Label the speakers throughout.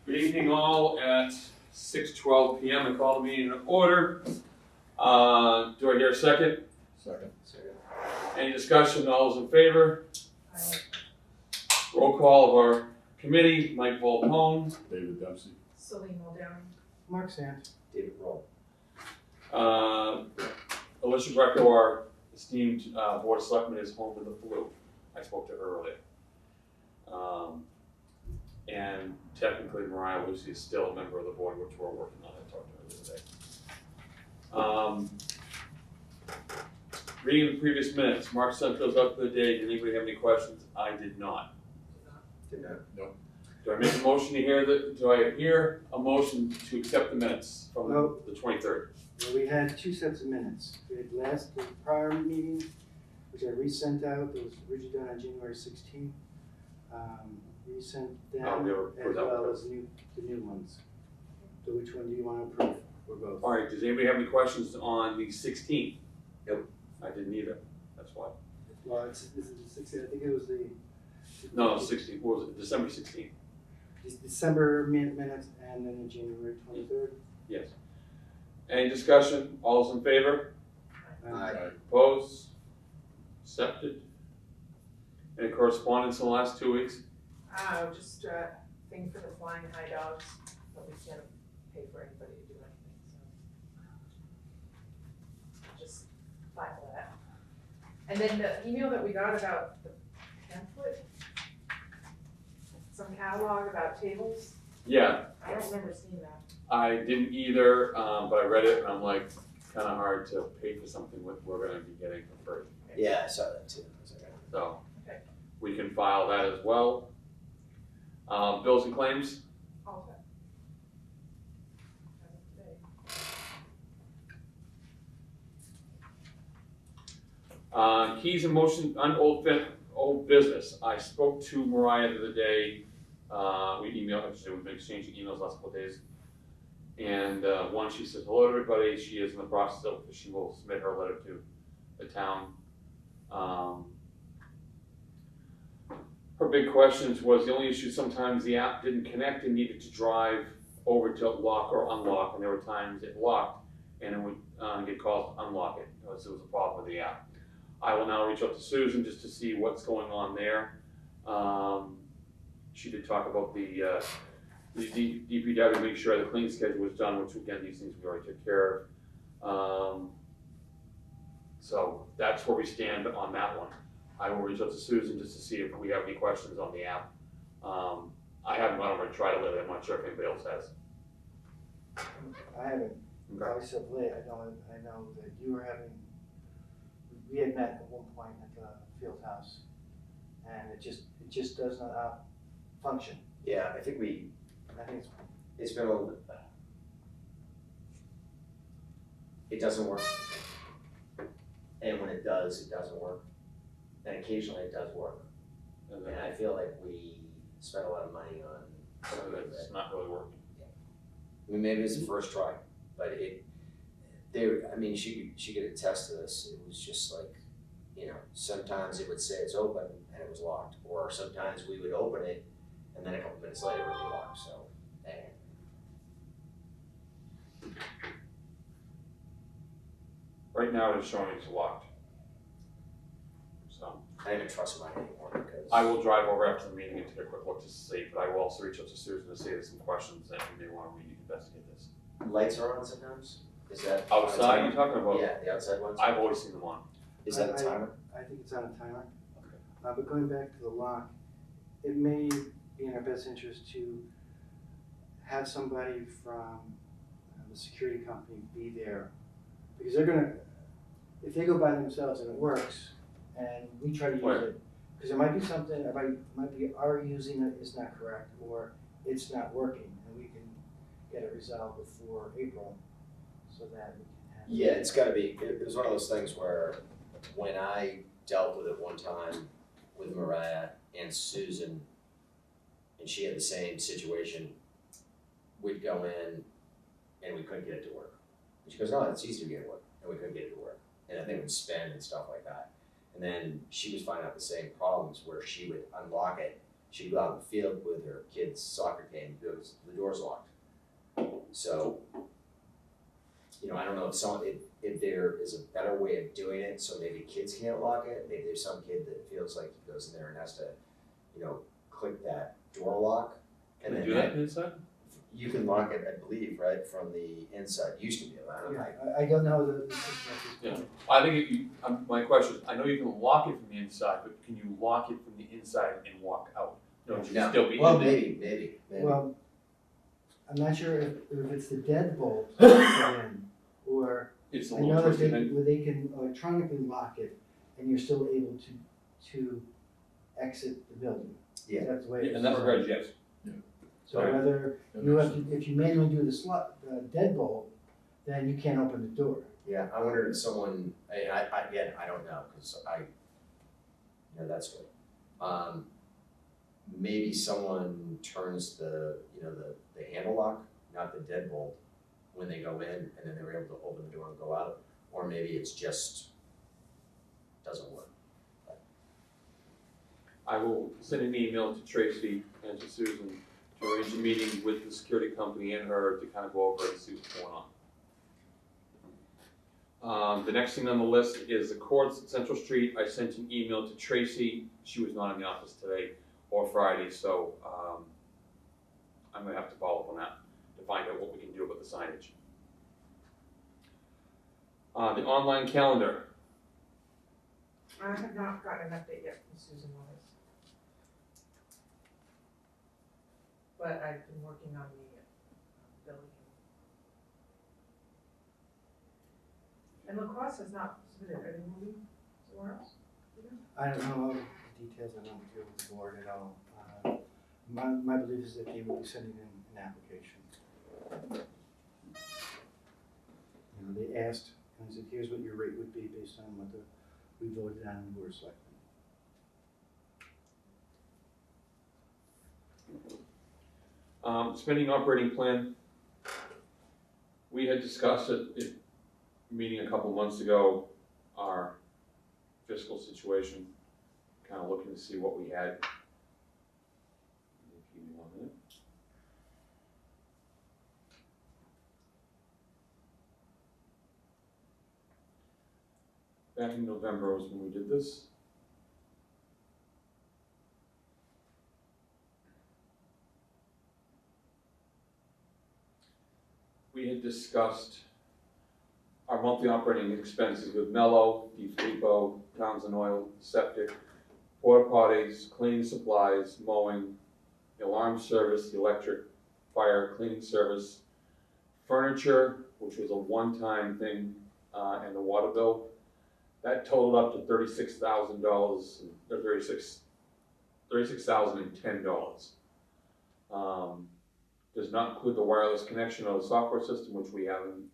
Speaker 1: Good evening all at 6:12 p.m. I call the meeting in order. Do I hear a second?
Speaker 2: Second.
Speaker 1: Any discussion? All those in favor? Roll call of our committee, Mike Volpone.
Speaker 2: David Dempsey.
Speaker 3: Celine Muldowney.
Speaker 4: Mark Sant.
Speaker 5: David Roll.
Speaker 1: Alicia Greco, our esteemed board of selectmen, is home with the flu. I spoke to her earlier. And technically Mariah Lucy is still a member of the board, which we're working on. I talked to her the other day. Reading the previous minutes, March 7th goes up for the day. Did anybody have any questions? I did not.
Speaker 5: Did not.
Speaker 2: No.
Speaker 1: Do I make a motion to hear do I hear a motion to accept the minutes from the 23rd?
Speaker 4: Well, we had two sets of minutes. We had the prior meeting, which I resent out, that was originally done on January 16th. Resent them
Speaker 1: they were
Speaker 4: as
Speaker 1: put out
Speaker 4: well
Speaker 1: there.
Speaker 4: as the new ones. So which one do you want to approve, or both?
Speaker 1: All right, does anybody have any questions on the 16th?
Speaker 5: Nope.
Speaker 1: I didn't either, that's why.
Speaker 4: Well, this is the 16th, I think it was the.
Speaker 1: No, 16th, what was it, December 16th?
Speaker 4: December minutes and then the January 23rd.
Speaker 1: Yes. Any discussion? All those in favor?
Speaker 5: Aye.
Speaker 1: Opposed? Accepted? Any correspondence in the last 2 weeks?
Speaker 3: Just a thing for the Flying High Dogs, but we can't pay for anybody to do anything, so. Just file that. And then the email that we got about the pamphlet, some catalog about tables,
Speaker 1: Yeah,
Speaker 3: I don't remember seeing that.
Speaker 1: I didn't either, but I read it and I'm like, kind of hard to pay for something we're gonna be getting for free.
Speaker 5: Yeah, I saw that too. I was like,
Speaker 1: So,
Speaker 3: Okay.
Speaker 1: we can file that as well. Bills and claims?
Speaker 3: All of that. As of today.
Speaker 1: Keys in motion on old business. I spoke to Mariah the other day. We've been exchanging emails last couple of days. And one, she says hello to everybody. She is in the process of, she will submit her letter to the town. Her big questions was the only issue, sometimes the app didn't connect and needed to drive over to lock or unlock, and there were times it locked and it would get calls to unlock it. There was a problem with the app. I will now reach out to Susan just to see what's going on there. She did talk about the DPW, make sure the clean schedule was done, which again, these things we already took care of. So that's where we stand on that one. I will reach out to Susan just to see if we have any questions on the app. I haven't gone over and tried it with it. I'm not sure if anybody else has.
Speaker 4: I haven't,
Speaker 1: Okay.
Speaker 4: obviously of late, I know that you were having, we had met at one point at the field house, and it just does not function.
Speaker 5: yeah, I think
Speaker 4: And I think
Speaker 5: it's been it doesn't work. And when it does, it doesn't work. And occasionally it does work.
Speaker 1: And
Speaker 5: And
Speaker 1: then
Speaker 5: I feel like we spent a lot of money on something
Speaker 1: it's
Speaker 5: that,
Speaker 1: not really working.
Speaker 5: I mean, maybe it's the first try, but I mean, she could attest to this. It was just like, you know, sometimes it would say it's open and it was locked, or sometimes we would open it and then a couple minutes later it would be locked, so.
Speaker 1: Right now it's showing it's locked. So
Speaker 5: I don't even trust mine anymore because.
Speaker 1: I will drive over after the meeting and take a quick look to see, but I will also reach out to Susan to see if there's some questions that you may want to investigate this.
Speaker 5: Lights are on sometimes? Is that?
Speaker 1: Outside, you talking about?
Speaker 5: Yeah, the outside ones?
Speaker 1: I've always seen them on.
Speaker 5: Is that a timer?
Speaker 4: I think it's on a timer.
Speaker 1: Okay.
Speaker 4: But going back to the lock, it may be in our best interest to have somebody from the security company be there. Because they're gonna, if they go by themselves and it works, and we try to use
Speaker 1: Right.
Speaker 4: it, because it might be something, it might be our using it is not correct, or it's not working, and we can get it resolved before April, so that we can have.
Speaker 5: Yeah, it's gotta be, it was one of those things where when I dealt with it one time with Mariah and Susan, and she had the same situation, we'd go in and we couldn't get it to work. And she goes, oh, it's easy to get it to work, and we couldn't get it to work. And the thing would spin and stuff like that. And then she was finding out the same problems where she would unlock it, she'd go out in the field with her kid's soccer game, because the door's locked. So, you know, I don't know if there is a better way of doing it, so maybe kids can't lock it, maybe there's some kid that feels like he goes in there and has to, you know, click that door lock.
Speaker 1: Can
Speaker 5: And
Speaker 1: they
Speaker 5: then
Speaker 1: do that inside?
Speaker 5: you can lock it, I believe, right, from the inside, used to be, I don't know.
Speaker 4: Yeah, I don't know the system at this point.
Speaker 1: I think my question is, I know you can lock it from the inside, but can you lock it from the inside and walk out? No, you
Speaker 5: No.
Speaker 1: still be
Speaker 5: Well,
Speaker 1: in there.
Speaker 5: maybe.
Speaker 4: Well, I'm not sure if it's the deadbolt put in, or
Speaker 1: It's a
Speaker 4: I
Speaker 1: little
Speaker 4: know that
Speaker 1: twisted thing.
Speaker 4: where they can electronically lock it, and you're still able to exit the building.
Speaker 5: Yeah.
Speaker 4: That's the way it's.
Speaker 1: And that's
Speaker 4: designed.
Speaker 1: right, yes.
Speaker 4: So whether you have to, if you manually do the deadbolt, then you can't open the door.
Speaker 5: Yeah, I wondered if someone, again, I don't know, cause I know that story. Maybe someone turns the handle lock, not the deadbolt, when they go in, and then they're able to open the door and go out, or maybe it's just doesn't work.
Speaker 1: I will send an email to Tracy and to Susan to arrange a meeting with the security company and her to kind of go over and see what's going on. The next thing on the list is the courts at Central Street. I sent an email to Tracy. She was not in the office today or Friday, so I'm gonna have to follow up on that to find out what we can do about the signage. The online calendar.
Speaker 3: I have not gotten an update yet from Susan Willis. But I've been working on the billing. And lacrosse has not submitted, are they moving somewhere else?
Speaker 4: I don't know all the details, I don't deal with the board at all. My belief is that they will be sending in an application. You know, they asked, and said, here's what your rate would be based on what we voted on in the board of selectmen.
Speaker 1: Spending operating plan. We had discussed at a meeting a couple months ago, our fiscal situation, kind of looking to see what we had. Give me 1 minute. Back in November was when we did this. We had discussed our monthly operating expenses with Mello, DeFilippo, Townsend Oil, septic, porta potties, cleaning supplies, mowing, the alarm service, the electric, fire, cleaning service, furniture, which was a one-time thing, and the water bill. That totaled up to $36,000, or $36,010. Does not include the wireless connection or the software system, which we haven't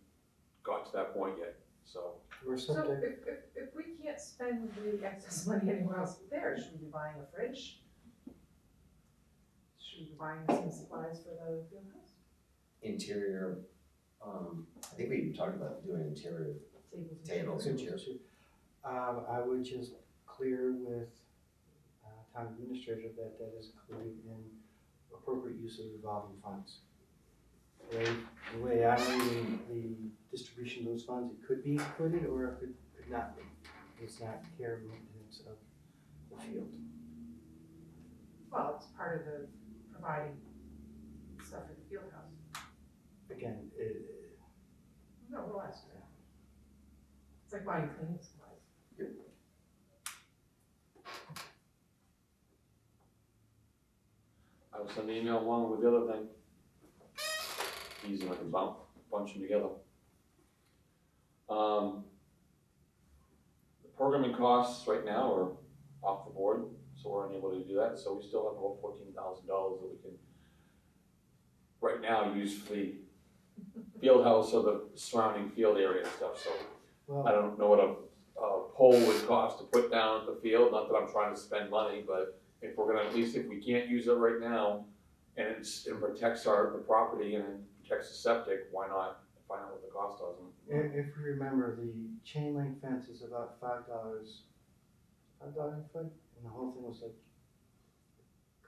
Speaker 1: got to that point yet, so.
Speaker 4: We're
Speaker 3: So
Speaker 4: subject,
Speaker 3: if we can't spend the excess money anywhere else there, should we be buying a fridge? Should we be buying some supplies for the field house?
Speaker 5: Interior, I think we even talked about doing interior tables and chairs.
Speaker 4: I would just clear with town administrator that is included in appropriate use of revolving funds. The way I'm reading the distribution of those funds, it could be included or it could not be. It's not care and maintenance of the field.
Speaker 3: Well, it's part of the providing stuff for the field house.
Speaker 4: Again,
Speaker 3: No, we'll ask her. It's like buying cleaning supplies.
Speaker 1: I will send the email along with the other thing. Easy, I can bunch them together. The programming costs right now are off the board, so we're unable to do that, so we still have about $14,000 that we can right now use for the field house or the surrounding field area and stuff, so I
Speaker 4: well,
Speaker 1: don't know what a pole would cost to put down at the field, not that I'm trying to spend money, but if we're gonna, at least if we can't use it right now, and it protects the property and it protects the septic, why not find out what the cost is?
Speaker 4: if we remember, the chain link fence is about $5 a foot, and the whole thing was like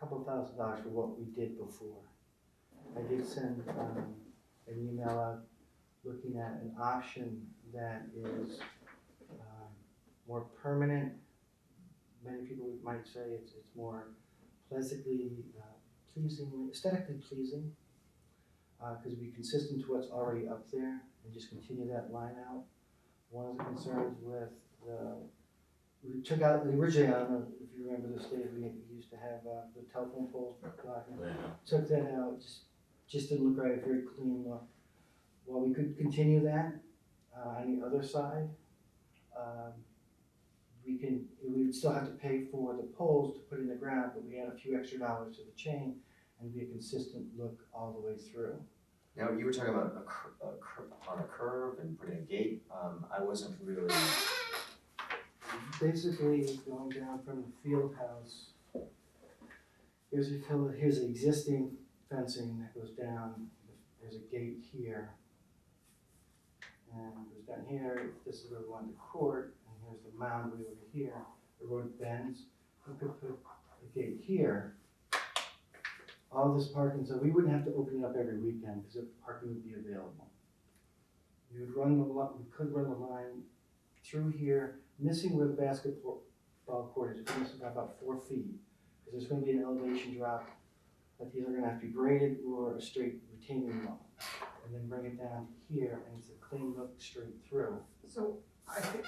Speaker 4: a couple $1,000s for what we did before. I did send an email out looking at an option that is more permanent. Many people might say it's more pleasantly pleasing, aesthetically pleasing, because it'd be consistent to what's already up there and just continue that line out. One of the concerns with we took out, originally, I don't know if you remember this, Dave, we used to have the telephone poles blocking. Took that out, just didn't look right, a very clean look. Well, we could continue that on the other side. We would still have to pay for the poles to put in the ground, but we add a few extra dollars to the chain and be a consistent look all the way through.
Speaker 5: Now, you were talking about on a curve and putting a gate. I wasn't really.
Speaker 4: Basically, going down from the field house, here's the existing fencing that goes down. There's a gate here. And it goes down here. This is where we want the court. And here's the mound way over here. The road bends. We could put a gate here. All this parking, so we wouldn't have to open it up every weekend because the parking would be available. We could run the line through here, missing where the basketball court is, missing by about 4 feet, because there's going to be an elevation drop that's either going to have to be graded or a straight retaining wall, and then bring it down here, and it's a clean look straight through.
Speaker 3: So I think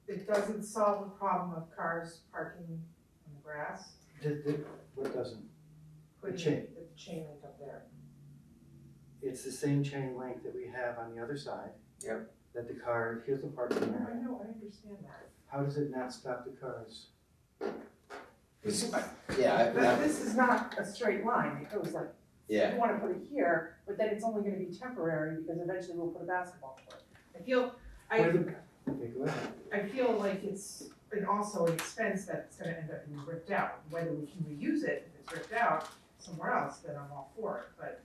Speaker 3: it doesn't solve the problem of cars parking on the grass.
Speaker 4: What doesn't?
Speaker 3: Putting
Speaker 4: chain.
Speaker 3: the chain link up there.
Speaker 4: It's the same chain link that we have on the other side.
Speaker 5: Yep.
Speaker 4: That the car, here's the parking
Speaker 3: I
Speaker 4: area.
Speaker 3: know, I understand that.
Speaker 4: How does it not stop the cars?
Speaker 3: But this is not a straight line, it goes like,
Speaker 5: Yeah.
Speaker 3: you wanna put it here, but then it's only gonna be temporary, because eventually we'll put a basketball court.
Speaker 4: Okay, go ahead.
Speaker 3: I feel like it's, and also an expense that's gonna end up being ripped out, whether we can reuse it, if it's ripped out somewhere else, then I'm all for it, but.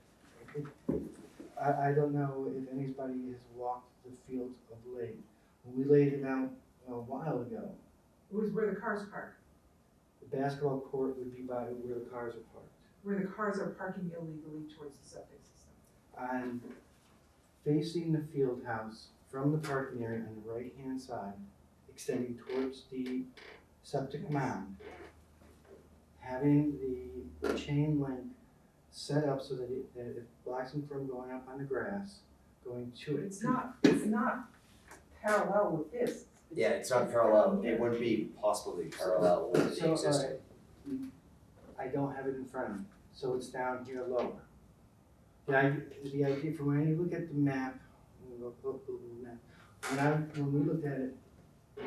Speaker 4: I don't know if anybody has walked the fields of late. When we laid it out a while ago,
Speaker 3: It was where the cars park,
Speaker 4: the basketball court would be by where the cars are parked.
Speaker 3: where the cars are parking illegally towards the septic system.
Speaker 4: And facing the field house from the parking area on the right-hand side, extending towards the septic mound, having the chain link set up so that it blocks them from going up on the grass, going to
Speaker 3: But
Speaker 4: it.
Speaker 3: it's not parallel with this.
Speaker 5: Yeah, it's not parallel. It wouldn't be possibly parallel with the
Speaker 4: So,
Speaker 5: existing.
Speaker 4: I don't have it in front of me, so it's down here lower. The idea from when you look at the map, when we looked at it,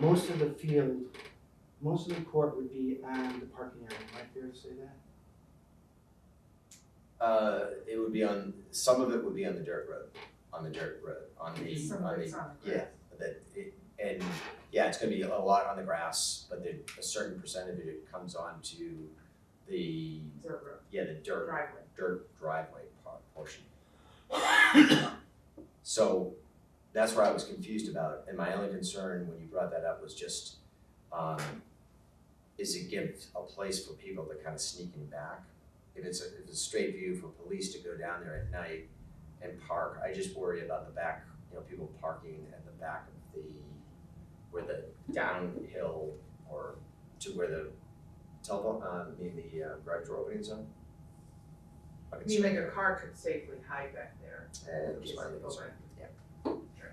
Speaker 4: most of the court would be on the parking area. Am I fair to say that?
Speaker 5: It would be on, some of it would be on the dirt road, on the,
Speaker 3: Some of it's on the
Speaker 5: yeah,
Speaker 3: grass.
Speaker 5: and yeah, it's gonna be a lot on the grass, but a certain percentage of it comes on to the,
Speaker 3: Dirt road,
Speaker 5: the
Speaker 3: driveway.
Speaker 5: dirt driveway portion. So that's where I was confused about, and my only concern when you brought that up was just, is it give a place for people to kind of sneaking back? If it's a straight view for police to go down there at night and park, I just worry about the back, people parking at the back of where the downhill or to where the garage door openings are.
Speaker 3: I mean, like a car could safely hide back there.
Speaker 5: And
Speaker 3: in
Speaker 5: that's
Speaker 3: case
Speaker 5: my
Speaker 3: they
Speaker 5: only
Speaker 3: go
Speaker 5: concern,
Speaker 3: back.
Speaker 5: yeah.
Speaker 3: Sure.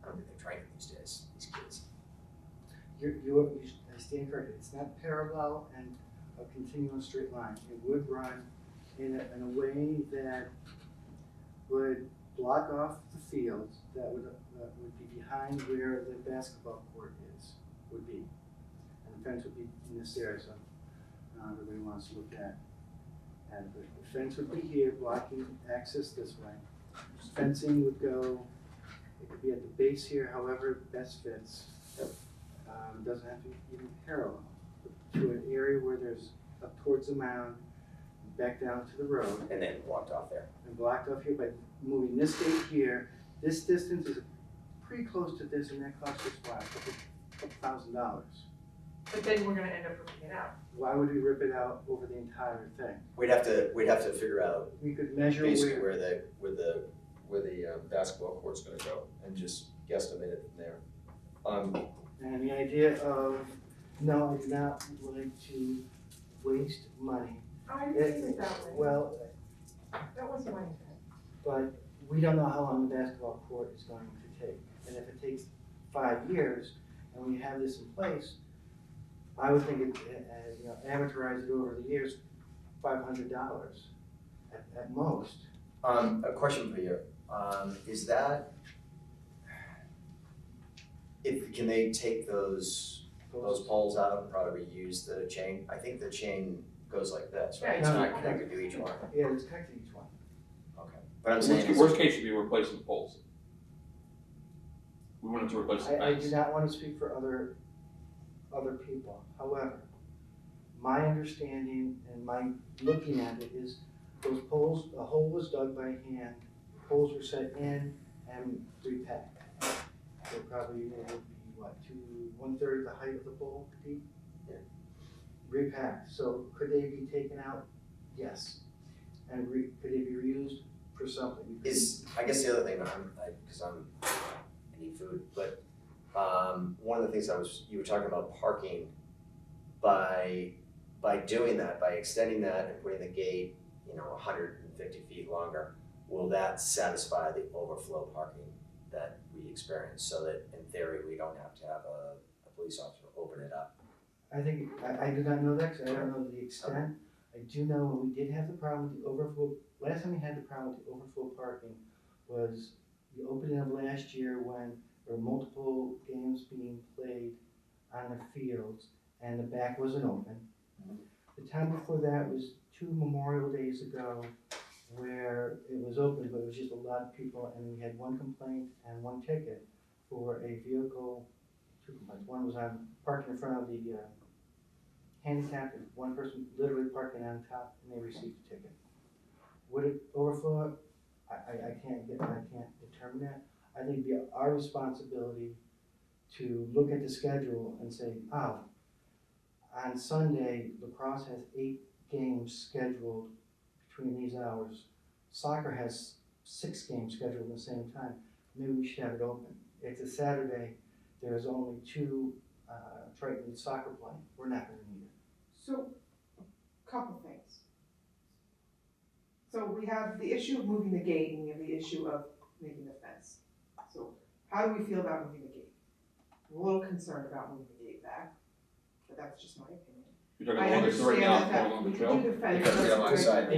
Speaker 5: I don't think they're drinking these days, these kids.
Speaker 4: I stand corrected. It's not parallel and a continuous straight line. It would run in a way that would block off the fields that would be behind where the basketball court would be. And the fence would be in this area, so everybody wants to look at it. But the fence would be here, blocking access this way. Fencing would go, it could be at the base here, however best fits. It doesn't have to be even parallel, but to an area where there's up towards the mound, back down to the road,
Speaker 5: And then walked off there.
Speaker 4: and blocked off here by moving this gate here. This distance is pretty close to this, and that costs us what, a couple $1,000.
Speaker 3: but then we're gonna end up ripping it out.
Speaker 4: Why would we rip it out over the entire thing?
Speaker 5: We'd have to figure out
Speaker 4: We could measure
Speaker 5: basically
Speaker 4: where,
Speaker 5: where the basketball court's gonna go and just guesstimate it from there.
Speaker 4: and the idea of, no, I do not like to waste money.
Speaker 3: I didn't see it that way.
Speaker 4: Well,
Speaker 3: That wasn't my intent.
Speaker 4: but we don't know how long the basketball court is going to take. And if it takes 5 years and we have this in place, I would think it, amortize it over the years, $500 at most.
Speaker 5: A question for you, is that, can they take those poles out and probably use the chain? I think the chain goes like this, right? It's
Speaker 3: Yeah,
Speaker 5: not
Speaker 3: no.
Speaker 5: connected to each one,
Speaker 4: Yeah, it's connected to each one.
Speaker 5: okay. But I'm saying is,
Speaker 1: Worst case should be replacing the poles. We wanted to replace the
Speaker 4: I
Speaker 1: fence.
Speaker 4: do not want to speak for other people. However, my understanding and my looking at it is those poles, a hole was dug by hand, poles were set in and repacked. They're probably, would be what, 1/3 the height of the pole deep?
Speaker 5: Yeah.
Speaker 4: Repacked, so could they be taken out? Yes. And could they be reused for something?
Speaker 5: I guess the other thing, I need food, but, one of the things you were talking about parking, by doing that, by extending that and putting the gate, 150 feet longer, will that satisfy the overflow parking that we experience, so that in theory, we don't have to have a police officer open it up?
Speaker 4: I think, I do not know that, because I don't know the extent. I do know when we did have the problem with the overflow, last time we had the problem with the overflow parking was the opening of last year when there were multiple games being played on the fields and the back wasn't open. The time before that was 2 Memorial Days ago where it was open, but it was just a lot of people, and we had 1 complaint and 1 ticket for a vehicle, 2 complaints. One was on parking in front of the handicapped, and 1 person literally parking on top, and they received a ticket. Would it overflow? I can't determine that. I think it'd be our responsibility to look at the schedule and say, oh, on Sunday, lacrosse has 8 games scheduled between these hours. Soccer has 6 games scheduled at the same time. Maybe we should have it open. It's a Saturday, there's only 2 Triton soccer playing. We're not gonna need it.
Speaker 3: So, couple things. So we have the issue of moving the gate and we have the issue of making the fence. So how do we feel about moving the gate? I'm a little concerned about moving the gate back, but that's just my opinion.
Speaker 1: You're talking
Speaker 3: I
Speaker 1: about this right
Speaker 3: understand
Speaker 1: now,
Speaker 3: that
Speaker 1: going on
Speaker 3: we
Speaker 1: the
Speaker 3: can
Speaker 1: trail?
Speaker 3: do the fence.
Speaker 5: Because we
Speaker 3: that's
Speaker 5: don't
Speaker 3: good.
Speaker 5: decide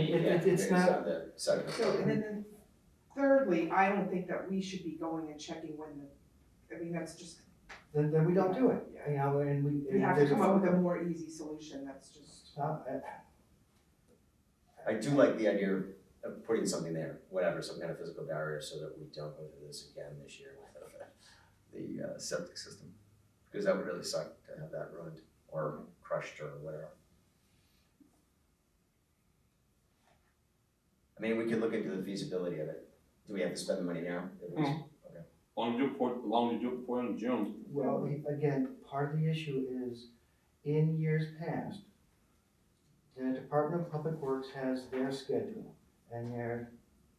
Speaker 4: It's not-
Speaker 5: the side of the.
Speaker 3: So, and then thirdly, I don't think that we should be going and checking when that's just,
Speaker 4: Then we don't do it, and we.
Speaker 3: we have to come up with a more easy solution, that's just.
Speaker 5: I do like the idea of putting something there, whatever, some kind of physical barrier, so that we don't go through this again this year with the septic system. Because that would really suck to have that ruined or crushed or whatever. I mean, we could look into the feasibility of it. Do we have to spend the money now?
Speaker 1: Long as you do it before in June.
Speaker 4: Well, again, part of the issue is, in years past, the Department of Public Works has their schedule, and they're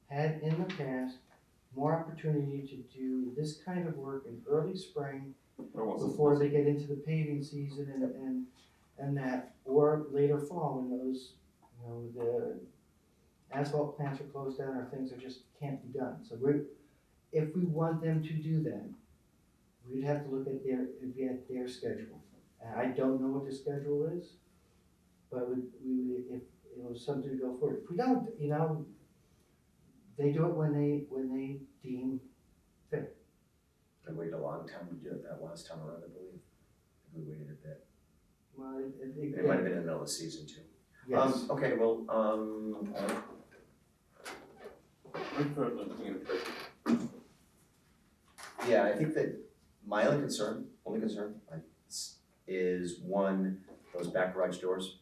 Speaker 4: had in the past more opportunity to do this kind of work in early spring before they get into the paving season and that, or later fall when those, the asphalt plants are closed down or things are just can't be done. So if we want them to do that, we'd have to look at their schedule. And I don't know what the schedule is, but if it was something to go forward. If we don't, they do it when they deem fit.
Speaker 5: We waited a long time to do it that last time around, I believe. We waited a bit.
Speaker 4: Well,
Speaker 5: It might have been in the middle of the season too.
Speaker 4: yes.
Speaker 5: Okay, well, yeah, I think that my only concern is one, those back garage doors,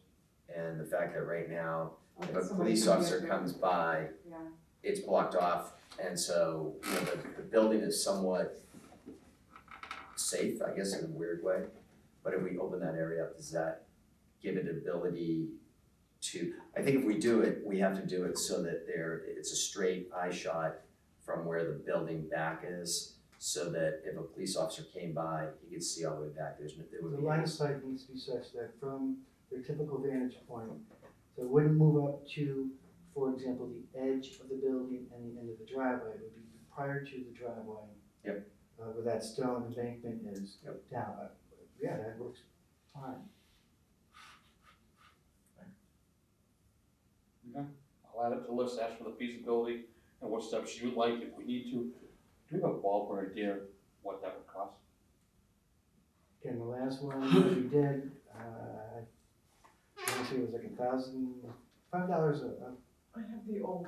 Speaker 5: and the fact that right now, if a police officer comes by,
Speaker 3: Yeah.
Speaker 5: it's blocked off, and so, the building is somewhat safe, I guess, in a weird way, but if we open that area up, does that give it ability to, I think if we do it, we have to do it so that it's a straight eye shot from where the building back is, so that if a police officer came by, he could see all the way back, there would
Speaker 4: The
Speaker 5: be.
Speaker 4: line of sight needs to be such that from their typical vantage point, so it wouldn't move up to, for example, the edge of the building and the end of the driveway. It would be prior to the driveway.
Speaker 5: Yep.
Speaker 4: Where that stone embankment is.
Speaker 5: Yep.
Speaker 4: Down. Yeah, that works fine.
Speaker 1: Okay, I'll add it to the list, ask for the feasibility and what steps you would like if we need to. Do we have a ballpark idea what that would cost?
Speaker 4: Again, the last one that we did, I want to say it was like $5
Speaker 3: I have the old,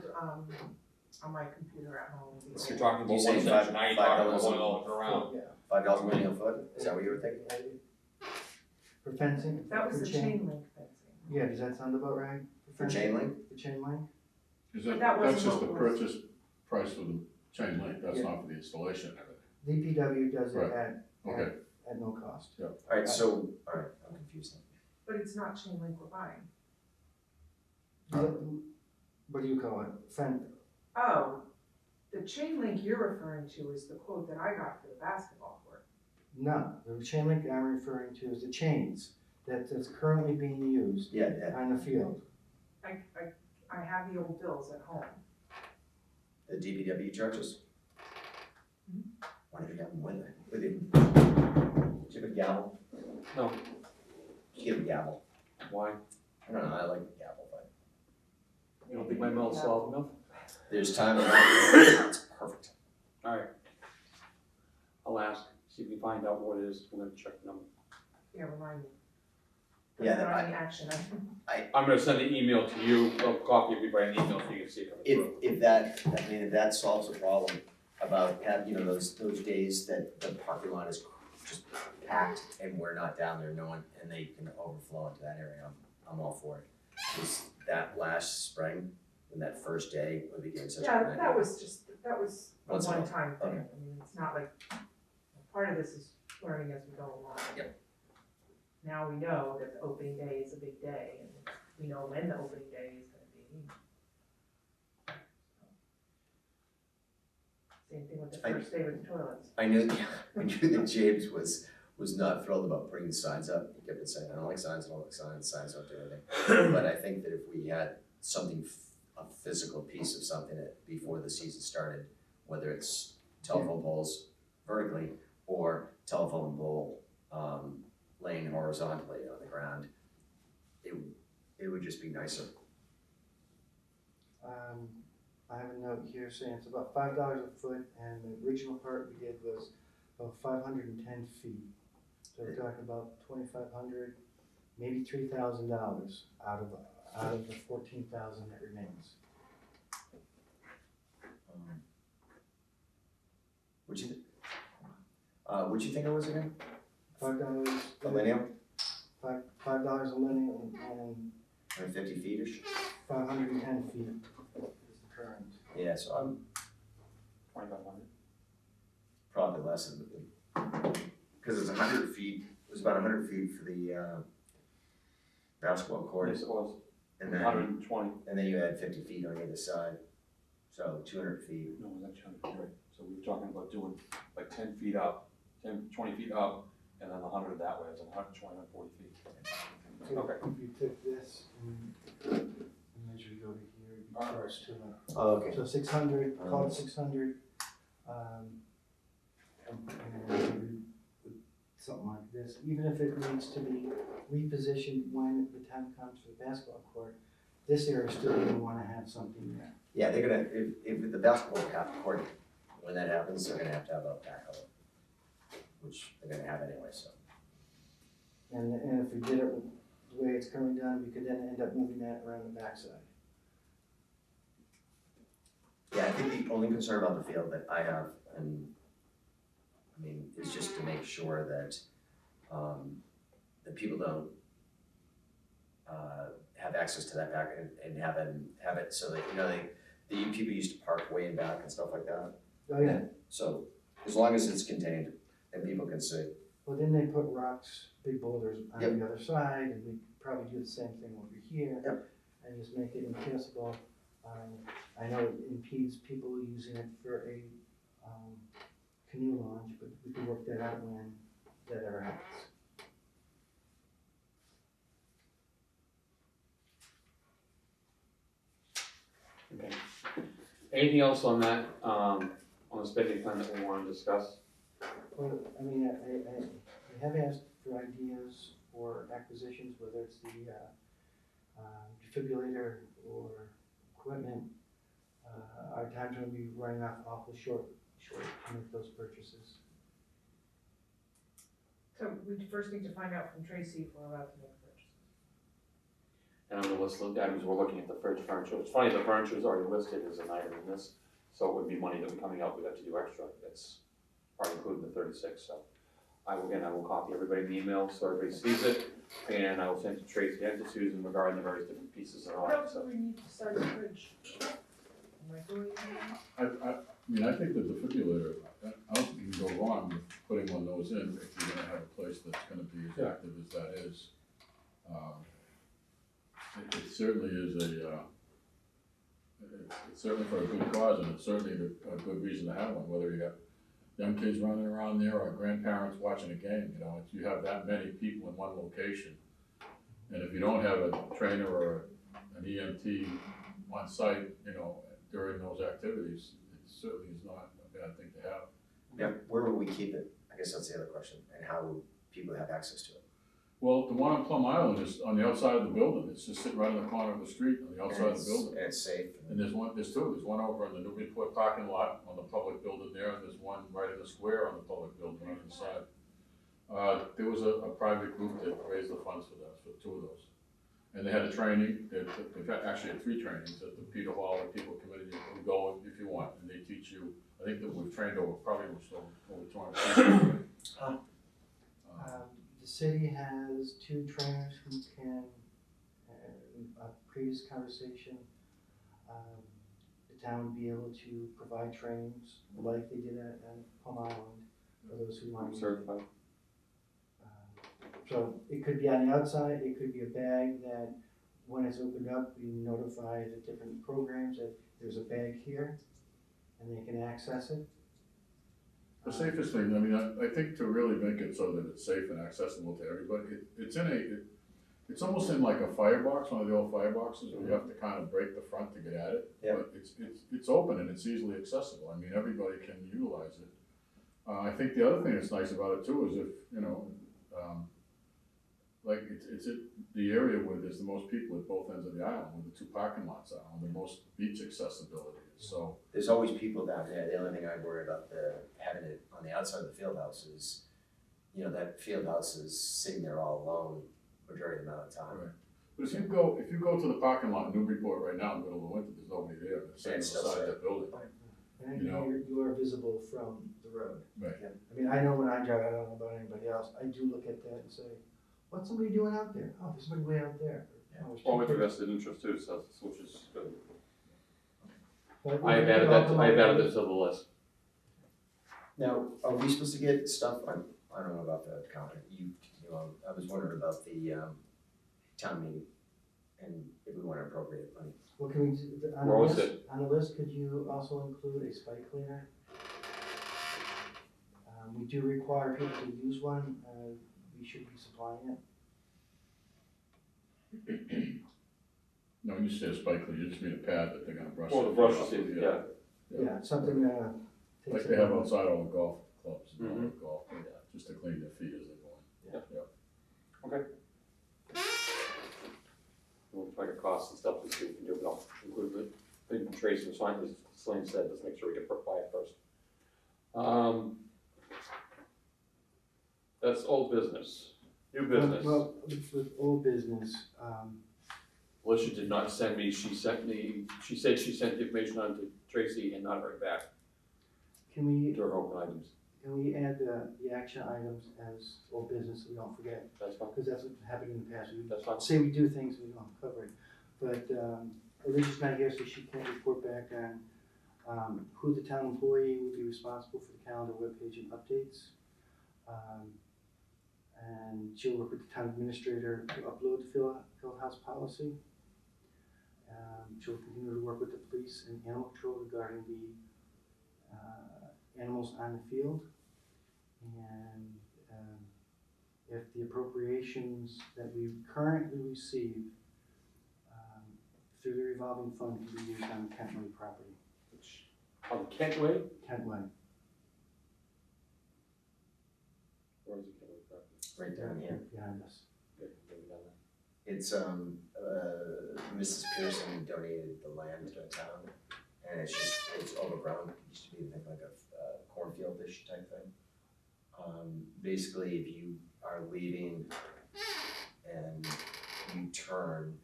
Speaker 3: on my computer at home. the
Speaker 1: You're
Speaker 3: old-
Speaker 1: talking about
Speaker 5: You say
Speaker 1: one section, now you're talking about
Speaker 5: $5
Speaker 1: going all around.
Speaker 4: Yeah.
Speaker 5: $5 a linear foot, is that what you were thinking?
Speaker 4: For fencing?
Speaker 3: That was
Speaker 4: for
Speaker 3: the chain link fencing.
Speaker 4: Yeah, does that sound about right?
Speaker 5: For chain link?
Speaker 4: For chain link?
Speaker 2: Is
Speaker 3: But
Speaker 2: that,
Speaker 3: that
Speaker 2: that's
Speaker 3: wasn't
Speaker 2: just the
Speaker 3: what was-
Speaker 2: purchase price for the chain link, that's
Speaker 4: Yeah.
Speaker 2: not for the installation and everything.
Speaker 4: DPW does it
Speaker 2: Right.
Speaker 4: at
Speaker 2: Okay,
Speaker 4: no cost.
Speaker 5: Alright, so, alright, I'm confused now.
Speaker 3: But it's not chain link we're buying.
Speaker 4: What do you call it?
Speaker 3: Oh, the chain link you're referring to is the quote that I got for the basketball court.
Speaker 4: No, the chain link I'm referring to is the chains that's currently being used
Speaker 5: Yeah, yeah,
Speaker 4: on the field.
Speaker 3: I have the old bills at home.
Speaker 5: the DPW charges?
Speaker 3: Mhm.
Speaker 5: Why did you have them with you? Did you have a gavel?
Speaker 1: No,
Speaker 5: Did you get a gavel?
Speaker 1: why?
Speaker 5: I don't know, I like the gavel, but
Speaker 1: You don't think my mail's solid enough?
Speaker 5: there's time and it's perfect.
Speaker 1: Alright. I'll ask, see if we can find out what it is, we're gonna check the number.
Speaker 3: Yeah, remind me.
Speaker 5: Yeah,
Speaker 3: That's not any action item.
Speaker 1: I'm gonna send an email to you, I'll copy everybody an email so you can see it coming through.
Speaker 5: If that solves the problem about those days that the parking lot is just packed and we're not down there, no one, and they can overflow into that area, I'm all for it. Just that last spring, when that first day, we became such a
Speaker 3: Yeah,
Speaker 5: nightmare.
Speaker 3: that was a
Speaker 5: Once in a while.
Speaker 3: one-time thing.
Speaker 5: Okay.
Speaker 3: I mean, it's not like, part of this is learning as we go along.
Speaker 5: Yep.
Speaker 3: Now we know that the opening day is a big day, and we know when the opening day is gonna be. Same thing with the first day with the toilets.
Speaker 5: I knew that James was not thrilled about putting the signs up. He kept saying, I don't like signs, signs don't do anything. But I think that if we had something, a physical piece of something before the season started, whether it's telephone poles vertically or telephone pole laying horizontally on the ground, it would just be nicer.
Speaker 4: I have a note here saying it's about $5 a foot, and the original part we did was about 510 feet. So we're talking about 2,500, maybe $3,000 out of the 14,000 that remains.
Speaker 5: What'd you think it was again?
Speaker 4: $5.
Speaker 5: A linear,
Speaker 4: $5 a linear and
Speaker 5: 150 feet-ish?
Speaker 4: 510 feet is the current.
Speaker 5: Yeah, so I'm
Speaker 1: 2,500.
Speaker 5: probably less than, because it's 100 feet, it was about 100 feet for the basketball court.
Speaker 1: Yes, it was,
Speaker 5: And then,
Speaker 1: 120,
Speaker 5: and then you had 50 feet on either side, so 200 feet.
Speaker 1: no, it was actually 100, right, so we were talking about doing like 10 feet up, 20 feet up, and then 100 that way, it's 120, 140 feet.
Speaker 4: So
Speaker 1: Okay.
Speaker 4: if you took this and measure it over here, it'd be close to it.
Speaker 5: Oh, okay.
Speaker 4: So 600, call it 600, and something like this, even if it needs to be repositioned when the time comes for the basketball court, this area still gonna wanna have something there.
Speaker 5: Yeah, they're gonna, if the basketball court, when that happens, they're gonna have to have a backhoe, which they're gonna have anyway, so.
Speaker 4: And if we did it the way it's currently done, we could then end up moving that around the backside.
Speaker 5: Yeah, I think the only concern about the field that I have, and I mean, is just to make sure that, that people don't, have access to that back and have it so that, the people used to park way in back and stuff like that.
Speaker 4: Oh, yeah,
Speaker 5: So, as long as it's contained and people can see.
Speaker 4: Well, then they put rocks, big boulders on the other side, and we probably do the same thing over here.
Speaker 5: Yep.
Speaker 4: And just make it impassable. I know it impedes people using it for a, canoe launch, but we can work that out when that ever happens.
Speaker 1: Okay. Anything else on that, on the spending plan that we wanna discuss?
Speaker 4: Well, I mean, I have asked for ideas for acquisitions, whether it's the defibrillator or equipment. Our time's gonna be running off awful short to make those purchases.
Speaker 3: So we first need to find out from Tracy if we're allowed to make purchases.
Speaker 1: And on the list of items, we're looking at the fridge furniture. It's funny, the furniture is already listed as an item in this, so it would be money that would be coming out, we'd have to do extra. That's already included in the 36, so. I will copy everybody in the email so everybody sees it, and I will send it to Tracy and to Susan regarding the various different pieces that are
Speaker 3: What
Speaker 1: on it,
Speaker 3: else
Speaker 1: so.
Speaker 3: do we need to start the fridge? Microwave?
Speaker 2: I mean, I think the defibrillator, I don't think you can go wrong with putting one of those in if you're gonna have a place that's gonna be as active as that is. It certainly is it's certainly for a good cause, and it's certainly a good reason to have one, whether you got young kids running around there or grandparents watching a game, you know, if you have that many people in one location. And if you don't have a trainer or an EMT on site, you know, during those activities, it certainly is not a bad thing to have.
Speaker 5: Now, where will we keep it? I guess that's the other question, and how will people have access to it?
Speaker 2: Well, the one on Plum Island is on the outside of the building, it's just sitting right in the corner of the street on the outside of the building.
Speaker 5: And it's safe.
Speaker 2: And there's two, there's one over in the Newburyport parking lot on the public building there, and there's one right in the square on the public building on the side. There was a private group that raised the funds for that, for two of those. And they had a training, they've actually had 3 trainings at the Peter Hall, and people committed, you can go if you want, and they teach you, I think that we've trained over 200 people.
Speaker 4: The city has 2 trainers who can, a previous conversation, the town would be able to provide trainings like they did at Plum Island for those who want
Speaker 1: I'm
Speaker 4: to.
Speaker 1: certified.
Speaker 4: So it could be on the outside, it could be a bag that when it's opened up, we notify the different programs that there's a bag here and they can access it.
Speaker 2: The safest thing, I mean, I think to really make it so that it's safe and accessible to everybody, it's almost in like a firebox, one of the old fireboxes, where you have to kind of break the front to get at it.
Speaker 5: Yeah.
Speaker 2: But it's open and it's easily accessible, I mean, everybody can utilize it. I think the other thing that's nice about it too is if, you know, like it's the area where there's the most people at both ends of the island, where the 2 parking lots are, and the most beach accessibility, so.
Speaker 5: There's always people down there. The only thing I worry about having it on the outside of the field house is, you know, that field house is sitting there all alone majority of the amount of time.
Speaker 2: Right. But if you go to the parking lot in Newburyport right now in the middle of the winter, there's nobody there, it's sitting
Speaker 5: It's still
Speaker 2: beside
Speaker 5: set.
Speaker 2: that building.
Speaker 4: And
Speaker 2: You know.
Speaker 4: you are visible from the road.
Speaker 2: Right.
Speaker 4: I mean, I know when I drive, I don't know about anybody else, I do look at that and say, what's somebody doing out there? Oh, there's somebody way out there. Oh, there's 2
Speaker 1: Well, with
Speaker 4: kids.
Speaker 1: vested interest too, so, which is good.
Speaker 4: But
Speaker 1: I have
Speaker 4: we
Speaker 1: added
Speaker 4: can
Speaker 1: that,
Speaker 4: also-
Speaker 1: I have added this to the list.
Speaker 5: Now, are we supposed to get stuff? I don't know about the comment. You know, I was wondering about the town meeting and if we want to appropriate money.
Speaker 4: What can we do,
Speaker 1: Where was
Speaker 4: on the list, could you also include a spike cleaner? We do require people to use one, we should be supplying it.
Speaker 2: No, when you say a spike cleaner, you just mean a pad that they're gonna brush.
Speaker 1: Well, the
Speaker 2: it
Speaker 1: brush
Speaker 2: off
Speaker 1: is,
Speaker 2: with,
Speaker 1: yeah.
Speaker 4: Yeah, something, takes
Speaker 2: Like
Speaker 4: it
Speaker 2: they have
Speaker 4: out.
Speaker 2: outside all the golf clubs and all
Speaker 1: Mhm.
Speaker 2: the golf, just to clean their feet as they go in.
Speaker 1: We'll try to cost and stuff to see if we can do it, but I'll include the thing from Tracy, and Swan, as Celine said, let's make sure we get by it first. That's old business, new business.
Speaker 4: Well, with old business,
Speaker 1: Alicia did not send me, she said she sent the information on to Tracy and not heard back
Speaker 4: can we
Speaker 1: to her open items.
Speaker 4: add the action items as old business so we don't forget?
Speaker 1: That's fine,
Speaker 4: Because that's what happened in the past. We
Speaker 1: that's fine.
Speaker 4: say we do things, we don't cover it. But Alicia's not here, so she can't report back on who the town employee will be responsible for the calendar webpage and updates. And she'll work with the town administrator to upload the field house policy. She'll continue to work with the police and animal control regarding the animals on the field. And if the appropriations that we currently receive through the revolving fund can be used on the Kent Way property.
Speaker 1: On Kent Way?
Speaker 4: Kent Way.
Speaker 1: Where is the Kent Way property?
Speaker 5: Right down here.
Speaker 4: Behind us.
Speaker 1: Yeah, maybe down there.
Speaker 5: It's, Mrs. Pearson donated the land to the town, and it's overgrown. It used to be like a cornfield-ish type thing. Basically, if you are leaving and you turn,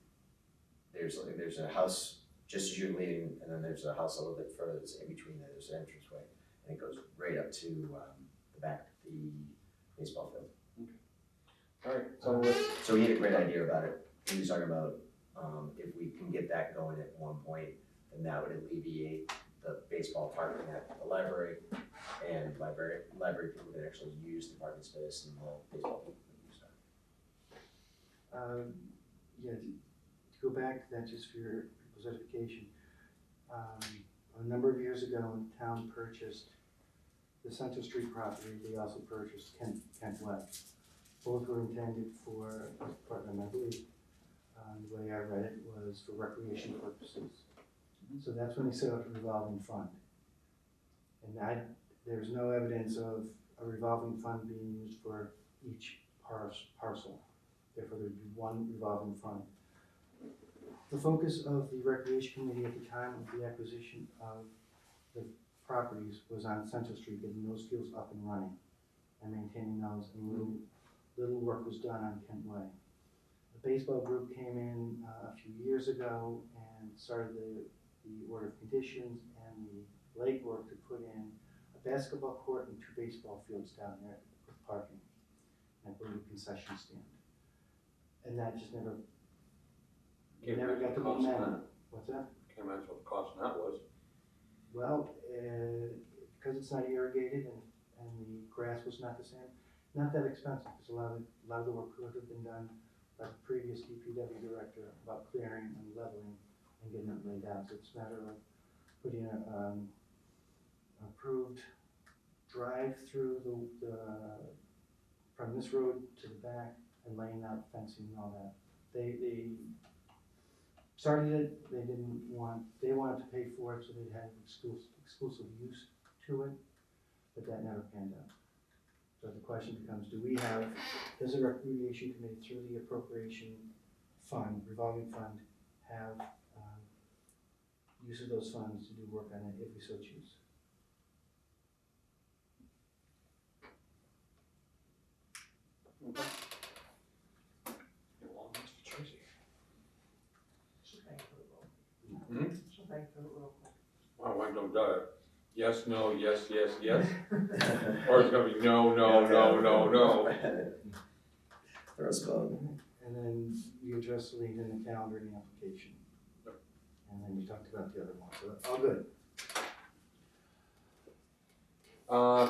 Speaker 5: there's a house just as you're leaving, and then there's a house a little bit further that's in between there. There's an entranceway, and it goes right up to the back of the baseball field.
Speaker 1: Alright,
Speaker 5: So he had a great idea about it. He was talking about if we can get that going at one point, then that would alleviate the baseball parking at the library, and library people can actually use the parking space, and the baseball people can use that.
Speaker 4: Yeah, to go back to that, just for your people's edification, a number of years ago, when the town purchased the Central Street property, they also purchased Kent Way. Both were intended for, I believe, the way I read it, was for recreation purposes. So that's when they set up a revolving fund. And there's no evidence of a revolving fund being used for each parcel. Therefore, there'd be one revolving fund. The focus of the Recreation Committee at the time of the acquisition of the properties was on Central Street, getting those fields up and running and maintaining those, and little work was done on Kent Way. The baseball group came in a few years ago and started the order of conditions and the legwork to put in a basketball court and 2 baseball fields down there with parking, and I believe a concession stand. And that just never got the momentum. What's that?
Speaker 1: Can't imagine what the cost on that was.
Speaker 4: Well, because it's not irrigated and the grass was not the same, not that expensive, because a lot of the work could have been done by the previous DPW director about clearing and leveling and getting it laid out. So it's a matter of putting an approved drive through from this road to the back and laying out fencing and all that. They started it, they wanted to pay for it, so they'd have exclusive use to it, but that never panned out. So the question becomes, does the Recreation Committee, through the appropriation fund, revolving fund, have use of those funds to do work on it if we so choose?
Speaker 1: Okay. Well, Mr. Tracy.
Speaker 3: She'll bank for the roll. She'll bank for the roll.
Speaker 1: My wife don't do it. Yes, no, yes, yes, yes. Or it's gonna be no, no, no, no, no.
Speaker 5: First vote.
Speaker 4: And then you address the lien in the calendar and the application. And then you talked about the other one, so that's all good.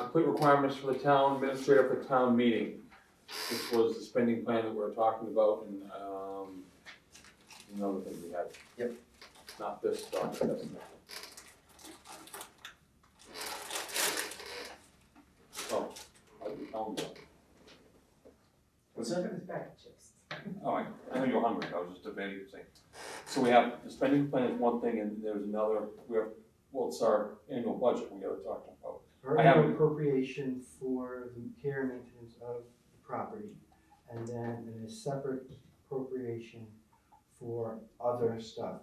Speaker 1: Complete requirements for the town administrator for town meeting. This was the spending plan that we were talking about, and another thing we had.
Speaker 5: Yep.
Speaker 1: Not this stuff, that's not. Oh, I didn't tell them that.
Speaker 5: What's
Speaker 3: Look
Speaker 5: that?
Speaker 3: at his bag of chips.
Speaker 1: Oh, I know you're hungry, I was just debating the thing. So we have, the spending plan is one thing, and there's another, it's our annual budget we gotta talk about.
Speaker 4: Or
Speaker 1: I have-
Speaker 4: an appropriation for the care and maintenance of the property, and then a separate appropriation for other stuff,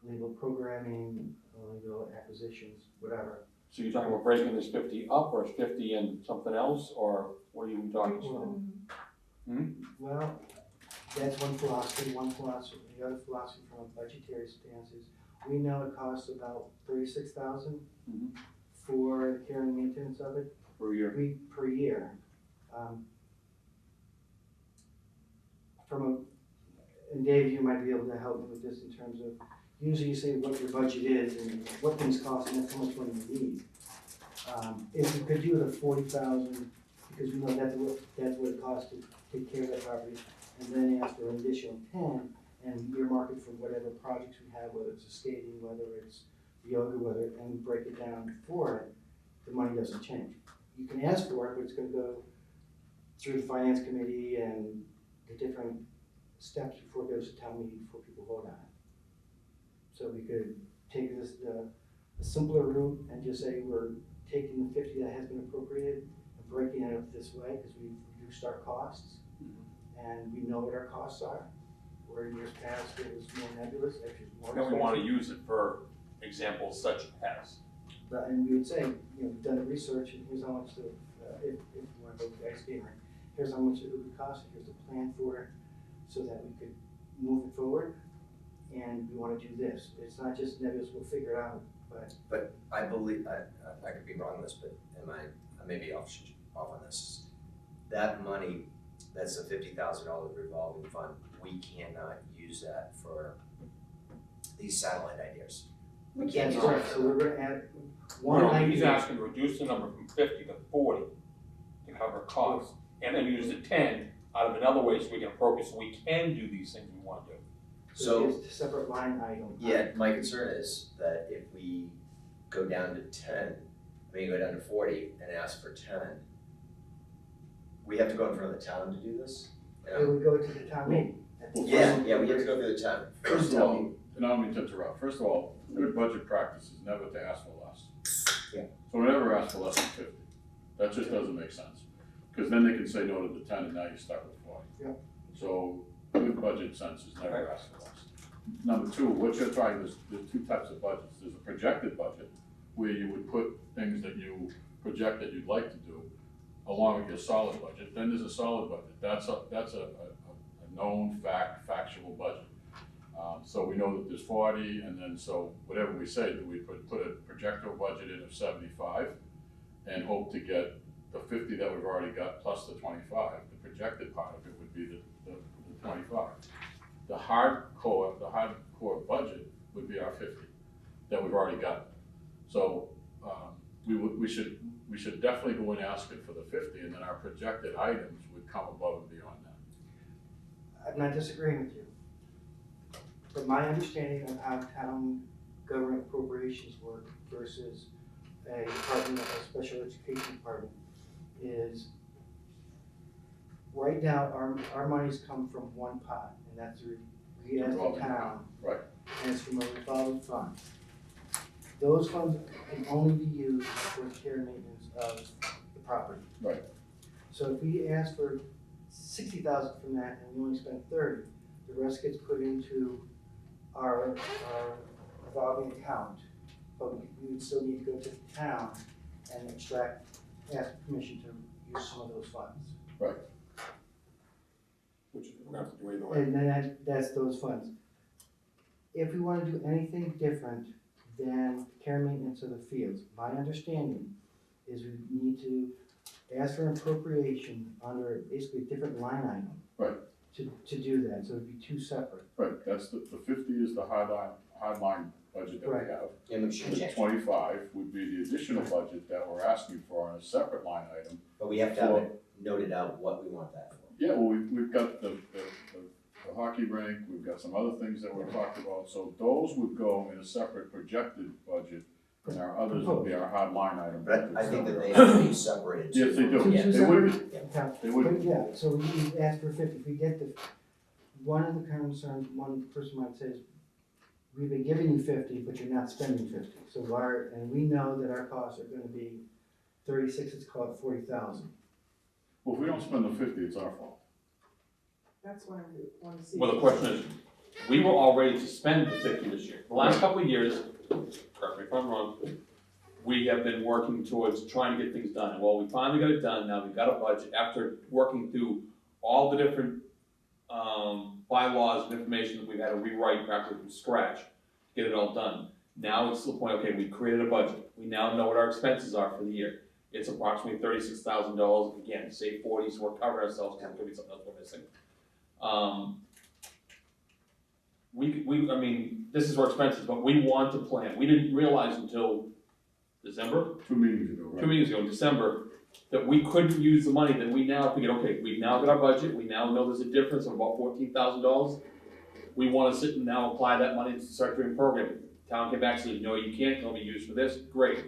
Speaker 4: legal programming, legal acquisitions, whatever.
Speaker 1: So you're talking about breaking this 50 up, or is 50 and something else, or what are you talking about?
Speaker 4: Well, that's one philosophy. The other philosophy from a budgetary stance is, we know it costs about $36,000
Speaker 1: Mhm.
Speaker 4: for the care and maintenance of it
Speaker 1: Per year?
Speaker 4: per year. And Dave, you might be able to help me with this in terms of, usually you say what your budget is and what things cost and how much money you need. If we could do the 40,000, because we know that's what it cost to take care of that property, and then ask for an additional 10, and earmark it for whatever projects we have, whether it's a skating, whether it's yoga, and we break it down for it, the money doesn't change. You can ask for it, but it's gonna go through the finance committee and the different steps before it goes to town meeting, before people vote on it. So we could take this, the simpler route and just say we're taking the 50 that has been appropriated and breaking it up this way, because we've reduced our costs, and we know what our costs are. Where in years past it was more nebulous, actually more
Speaker 1: And we
Speaker 4: expensive.
Speaker 1: wanna use it for examples such as.
Speaker 4: But, and we would say, we've done the research, and here's how much the, if you wanna go to the ice skating rink, here's how much it would cost, and here's the plan for it, so that we could move it forward, and we wanna do this. It's not just nebulous, we'll figure it out, but
Speaker 5: But I believe, I could be wrong on this, but I may be off on this. That money, that's a $50,000 revolving fund, we cannot use that for these satellite ideas. We can't
Speaker 4: that's
Speaker 5: use
Speaker 4: right,
Speaker 5: it
Speaker 4: so
Speaker 5: for
Speaker 4: we're gonna add one
Speaker 1: No,
Speaker 4: idea.
Speaker 1: he's asking to reduce the number from 50 to 40 to cover costs, and then use the 10 out of another way so we can appropriate, so we can do these things we wanna do.
Speaker 5: So,
Speaker 4: it's a separate line item.
Speaker 5: yeah, my concern is that if we go down to 10, go down to 40 and ask for 10, we have to go in front of the town to do this?
Speaker 4: It would go to the town meeting.
Speaker 5: Yeah, we have to go through the town.
Speaker 2: First of all, and I don't mean to interrupt, first of all, good budget practice is never to ask for less.
Speaker 5: Yeah.
Speaker 2: So we never ask for less than 50. That just doesn't make sense, because then they can say no to the 10 and now you're stuck with 40.
Speaker 4: Yeah.
Speaker 2: So good budget sense is never ask for less. Number two, what you're trying, there's two types of budgets. There's a projected budget, where you would put things that you project that you'd like to do along with your solid budget. Then there's a solid budget. That's a known factual budget. So we know that there's 40, and then so whatever we say, do we put a projected budget in of 75 and hope to get the 50 that we've already got plus the 25. The projected part of it would be the 25. The hardcore budget would be our 50 that we've already got. So we should definitely go in asking for the 50, and then our projected items would come above and beyond that.
Speaker 4: I'm not disagreeing with you. But my understanding of how town government appropriations work versus a department, a special education department, is right now, our monies come from one pot, and that's we as the
Speaker 2: Revolving
Speaker 4: town.
Speaker 2: Right.
Speaker 4: And it's from a revolving fund. Those funds can only be used for care and maintenance of the property.
Speaker 2: Right.
Speaker 4: So if we ask for 60,000 from that and we only spend 30, the rest gets put into our revolving account. But we would still need to go to the town and ask permission to use some of those funds.
Speaker 1: Which we're gonna have to do either way.
Speaker 4: And then that's those funds. If we wanna do anything different than care and maintenance of the fields, my understanding is we need to ask for an appropriation under basically a different line item.
Speaker 2: Right.
Speaker 4: To do that, so it'd be two separate.
Speaker 2: Right, that's the 50 is the hardline budget that we
Speaker 4: Right.
Speaker 2: have.
Speaker 5: And we should
Speaker 2: The
Speaker 5: change,
Speaker 2: 25 would be the additional budget that we're asking for on a separate line item.
Speaker 5: but we have to have it noted out what we want that for.
Speaker 2: Yeah, well, we've got the hockey rink, we've got some other things that we're talking about, so those would go in a separate projected budget, and our others would be our hard line item.
Speaker 5: But I think that they have to be separated too.
Speaker 2: Yes, they do.
Speaker 4: Two
Speaker 5: Yeah.
Speaker 2: They would be.
Speaker 4: separate accounts.
Speaker 2: They would.
Speaker 4: But yeah, so we ask for 50, if we get one of the concerns, one person might say is, we've been giving you 50, but you're not spending 50, so why, and we know that our costs are gonna be 36, let's call it 40,000.
Speaker 2: Well, if we don't spend the 50, it's our fault.
Speaker 3: That's what I want to see.
Speaker 1: Well, the question is, we were all ready to spend the 50 this year. The last couple of years, correct me if I'm wrong, we have been working towards trying to get things done. And well, we finally got it done, now we've got a budget, after working through all the different bylaws and information that we've had to rewrite practically from scratch, to get it all done. Now it's to the point, okay, we created a budget, we now know what our expenses are for the year. It's approximately $36,000, again, say 40, so we're covering ourselves, because there could be something else we're missing. I mean, this is our expenses, but we want to plan. We didn't realize until December,
Speaker 2: 2 meetings ago, right?
Speaker 1: 2 meetings ago, in December, that we couldn't use the money, then we now figured, okay, we've now got our budget, we now know there's a difference of about $14,000. We wanna sit and now apply that money to start doing programming. Town came back and said, no, you can't, it'll be used for this, great.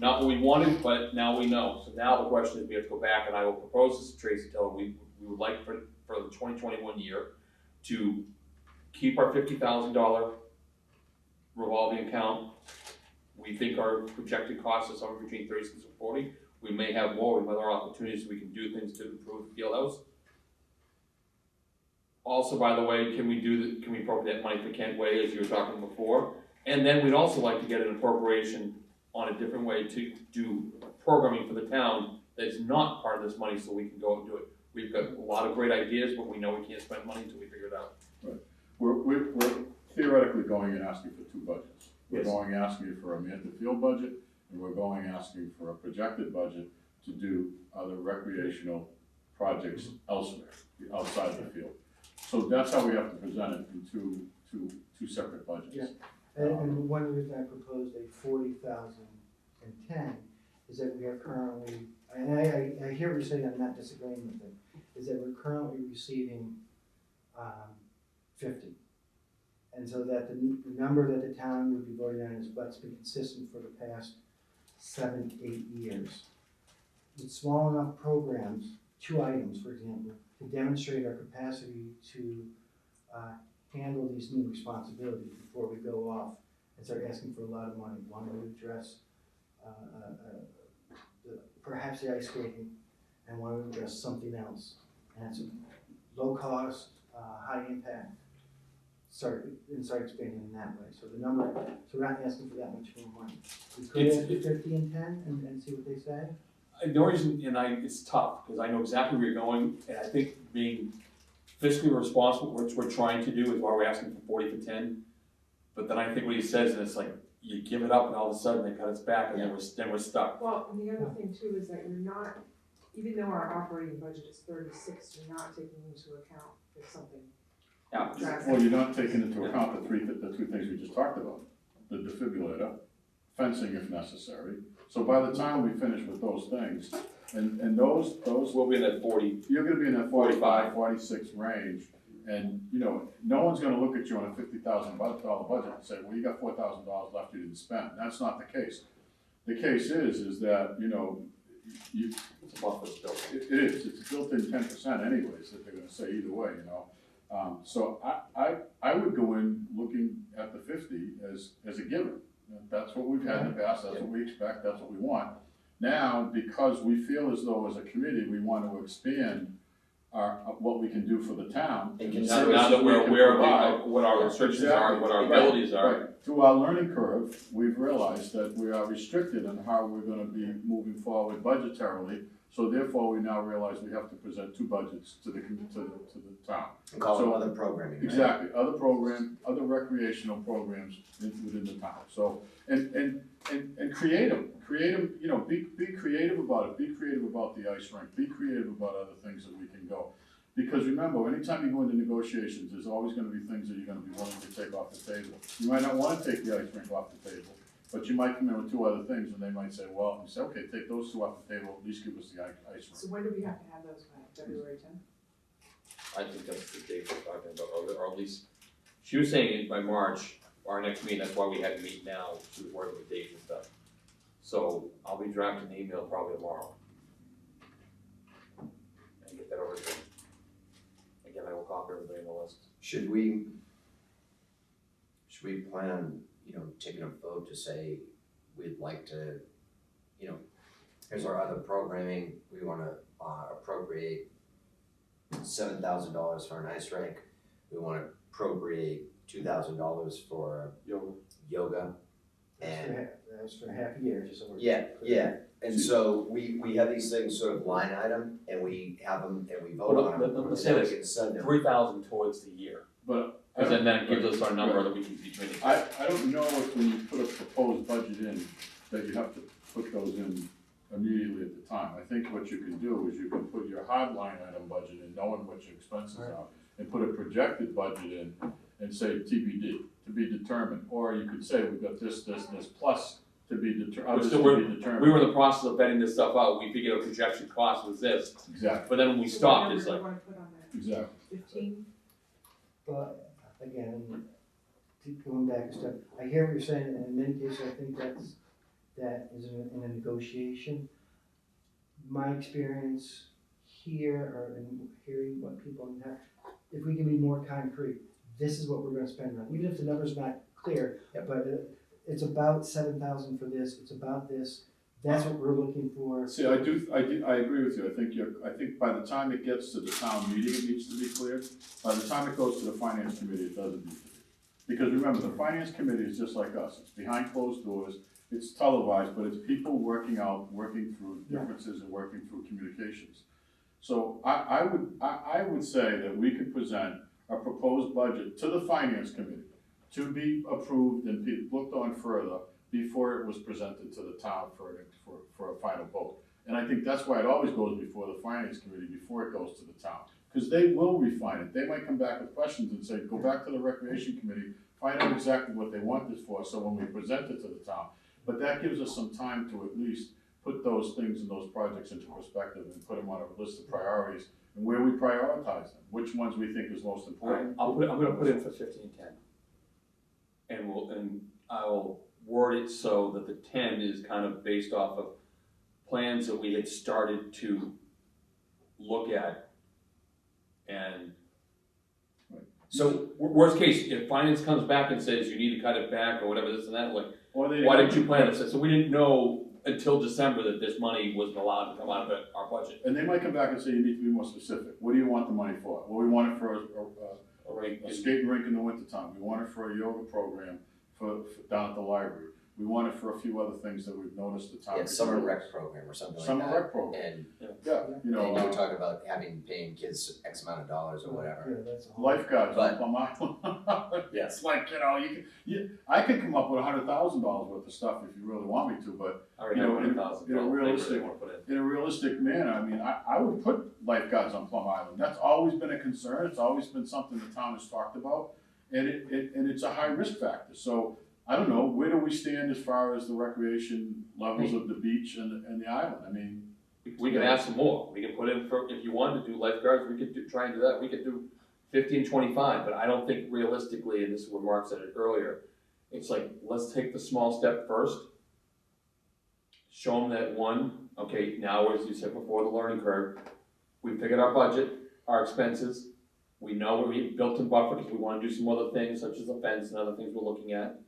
Speaker 1: Not what we wanted, but now we know. So now the question is, we have to go back, and I will propose this to Tracy, tell her we would like for the 2021 year to keep our $50,000 revolving account. We think our projected cost is somewhere between 36 and 40. We may have more, we might have other opportunities, we can do things to improve the field house. Also, by the way, can we appropriate money for Kent Way, as you were talking before? And then we'd also like to get an appropriation on a different way to do programming for the town that's not part of this money, so we can go and do it. We've got a lot of great ideas, but we know we can't spend money until we figure it out.
Speaker 2: We're theoretically going and asking for two budgets. We're
Speaker 1: Yes.
Speaker 2: going asking for a Mantha Field budget, and we're going asking for a projected budget to do other recreational projects elsewhere, outside the field. So that's how we have to present it in two separate budgets.
Speaker 4: Yeah. And one reason I proposed a 40,010 is that we are currently, and I hear what you're saying, I'm not disagreeing with it, is that we're currently receiving 50. And so that the number that the town would be voting on is what's been consistent for the past 7 to 8 years. With small enough programs, 2 items, for example, to demonstrate our capacity to handle these new responsibilities before we go off and start asking for a lot of money. One would address perhaps the ice skating, and one would address something else. And it's low cost, high impact. Start expanding in that way. So the number, so we're not asking for that much more money. We could ask for 50 and 10 and see what they say.
Speaker 1: The reason, it's tough, because I know exactly where you're going, and I think being fiscally responsible, which we're trying to do, is why we're asking for 40 for 10. But then I think what he says, and it's like, you give it up, and all of a sudden they cut us back, and then we're stuck.
Speaker 3: Well, and the other thing too is that you're not, even though our operating budget is 36, you're not taking into account if something
Speaker 1: Yeah.
Speaker 3: drastic.
Speaker 2: Well, you're not taking into account the two things we just talked about. The defibrillator, fencing if necessary. So by the time we finish with those things, and those,
Speaker 1: We'll be in that 40.
Speaker 2: you're gonna be in that 45, 46 range. And, no one's gonna look at you on a $50,000 budget and say, well, you got $4,000 left you didn't spend. That's not the case. The case is that,
Speaker 1: It's a buffer still.
Speaker 2: it is, it's built in 10% anyways, that they're gonna say either way, So I would go in looking at the 50 as a given. That's what we've had in the past, that's what we expect, that's what we want. Now, because we feel as though as a committee, we want to expand what we can do for the town.
Speaker 5: And
Speaker 1: Now that we're aware of what our restrictions are, what our abilities are.
Speaker 2: Right. Through our learning curve, we've realized that we are restricted in how we're gonna be moving forward budgetarily. So therefore, we now realize we have to present 2 budgets to the town.
Speaker 5: And call
Speaker 2: So-
Speaker 5: it other programming, right?
Speaker 2: Exactly, other recreational programs within the town, so, and create them, be creative about it, be creative about the ice rink, be creative about other things that we can go. Because remember, anytime you go into negotiations, there's always gonna be things that you're gonna be willing to take off the table. You might not wanna take the ice rink off the table, but you might come in with 2 other things, and they might say, well, you say, okay, take those 2 off the table, at least give us the ice rink.
Speaker 3: So when do we have to have those by, February 10th?
Speaker 1: I think that's the date we're talking about, or at least, she was saying by March, our next meeting, that's why we had to meet now, she was working with dates and stuff. So I'll be drafting an email probably tomorrow. And get that over to them. Again, I will copy everybody on the list.
Speaker 5: Should we plan on, taking a vote to say we'd like to, here's our other programming, we wanna appropriate $7,000 for an ice rink, we wanna appropriate $2,000 for yoga, and
Speaker 4: That was for half a year, just so we're.
Speaker 5: yeah, and so we have these things sort of line item, and we have them, and we vote
Speaker 1: Well,
Speaker 5: on them,
Speaker 1: let's
Speaker 5: and
Speaker 1: say
Speaker 5: then we
Speaker 1: this.
Speaker 5: can send them.
Speaker 1: 3,000 towards the year,
Speaker 2: But.
Speaker 1: because then that gives us our number that we can keep between.
Speaker 2: I don't know if when you put a proposed budget in, that you have to put those in immediately at the time. I think what you can do is you can put your hard line item budget in, knowing what your expenses are, and put a projected budget in and say TBD, to be determined. Or you could say, we've got this, plus to be
Speaker 1: We're still-
Speaker 2: determined.
Speaker 1: We were in the process of vetting this stuff out, we figured a projection cost was this,
Speaker 2: Exactly,
Speaker 1: but then when we
Speaker 3: So
Speaker 1: stopped,
Speaker 3: what
Speaker 1: it's
Speaker 3: number
Speaker 1: like,
Speaker 3: do you wanna put on that,
Speaker 2: exactly.
Speaker 3: 15?
Speaker 4: But again, going back a step, I hear what you're saying, and in many cases, I think that is in a negotiation. My experience here, or in hearing what people have, if we can be more concrete, this is what we're gonna spend on, even if the number's not clear,
Speaker 5: Yep.
Speaker 4: but it's about 7,000 for this, it's about this, that's what we're looking for.
Speaker 2: See, I agree with you, I think by the time it gets to the town meeting, it needs to be cleared. By the time it goes to the finance committee, it doesn't need to be. Because remember, the finance committee is just like us, it's behind closed doors, it's televised, but it's people working through differences and working through communications. So I would say that we could present a proposed budget to the finance committee to be approved and be looked on further before it was presented to the town for a final vote. And I think that's why it always goes before the finance committee, before it goes to the town. Because they will refine it, they might come back with questions and say, go back to the recreation committee, find out exactly what they want this for, so when we present it to the town. But that gives us some time to at least put those things and those projects into perspective and put them on a list of priorities and where we prioritize them, which ones we think is most important.
Speaker 1: I'm gonna put in for 15-10. And I'll word it so that the 10 is kind of based off of plans that we had started to look at. And
Speaker 5: So,
Speaker 1: worst case, if finance comes back and says you need to cut it back or whatever, this and that, like,
Speaker 2: Or they-
Speaker 1: why didn't you plan this? So we didn't know until December that this money wasn't allowed to come out of our budget.
Speaker 2: And they might come back and say, you need to be more specific, what do you want the money for? Well, we want it for
Speaker 1: All right,
Speaker 2: a skating rink in the wintertime, we want it for a yoga program for down at the library. We want it for a few other things that we've noticed the town.
Speaker 5: yeah,
Speaker 2: could
Speaker 5: summer
Speaker 2: use.
Speaker 5: rec program or something like
Speaker 2: Summer
Speaker 5: that.
Speaker 2: rec program,
Speaker 5: And,
Speaker 2: yeah, you
Speaker 5: and you
Speaker 2: know,
Speaker 5: were talking about paying kids X amount of dollars or whatever.
Speaker 4: Yeah, that's a whole.
Speaker 2: lifeguards
Speaker 5: But-
Speaker 2: on Plum Island.
Speaker 5: Yes.
Speaker 2: It's like, I could come up with $100,000 worth of stuff if you really want me to, but
Speaker 1: I already
Speaker 2: you
Speaker 1: have
Speaker 2: know, in-
Speaker 1: 100,000.
Speaker 2: in a realistic-
Speaker 1: want to put in.
Speaker 2: in a realistic manner, I mean, I would put lifeguards on Plum Island. That's always been a concern, it's always been something the town has talked about, and it's a high risk factor. So, I don't know, where do we stand as far as the recreation levels of the beach and the island? I mean,
Speaker 1: We can add some more. We can put in for, if you wanted to do lifeguards, we could try and do that. We could do 50 and 25, but I don't think realistically, and this is what Mark said it earlier, it's like, let's take the small step first. Show them that one, okay, now as you said before, the learning curve, we figured our budget, our expenses, we know we built in buffer because we want to do some other things such as a fence and other things we're looking at.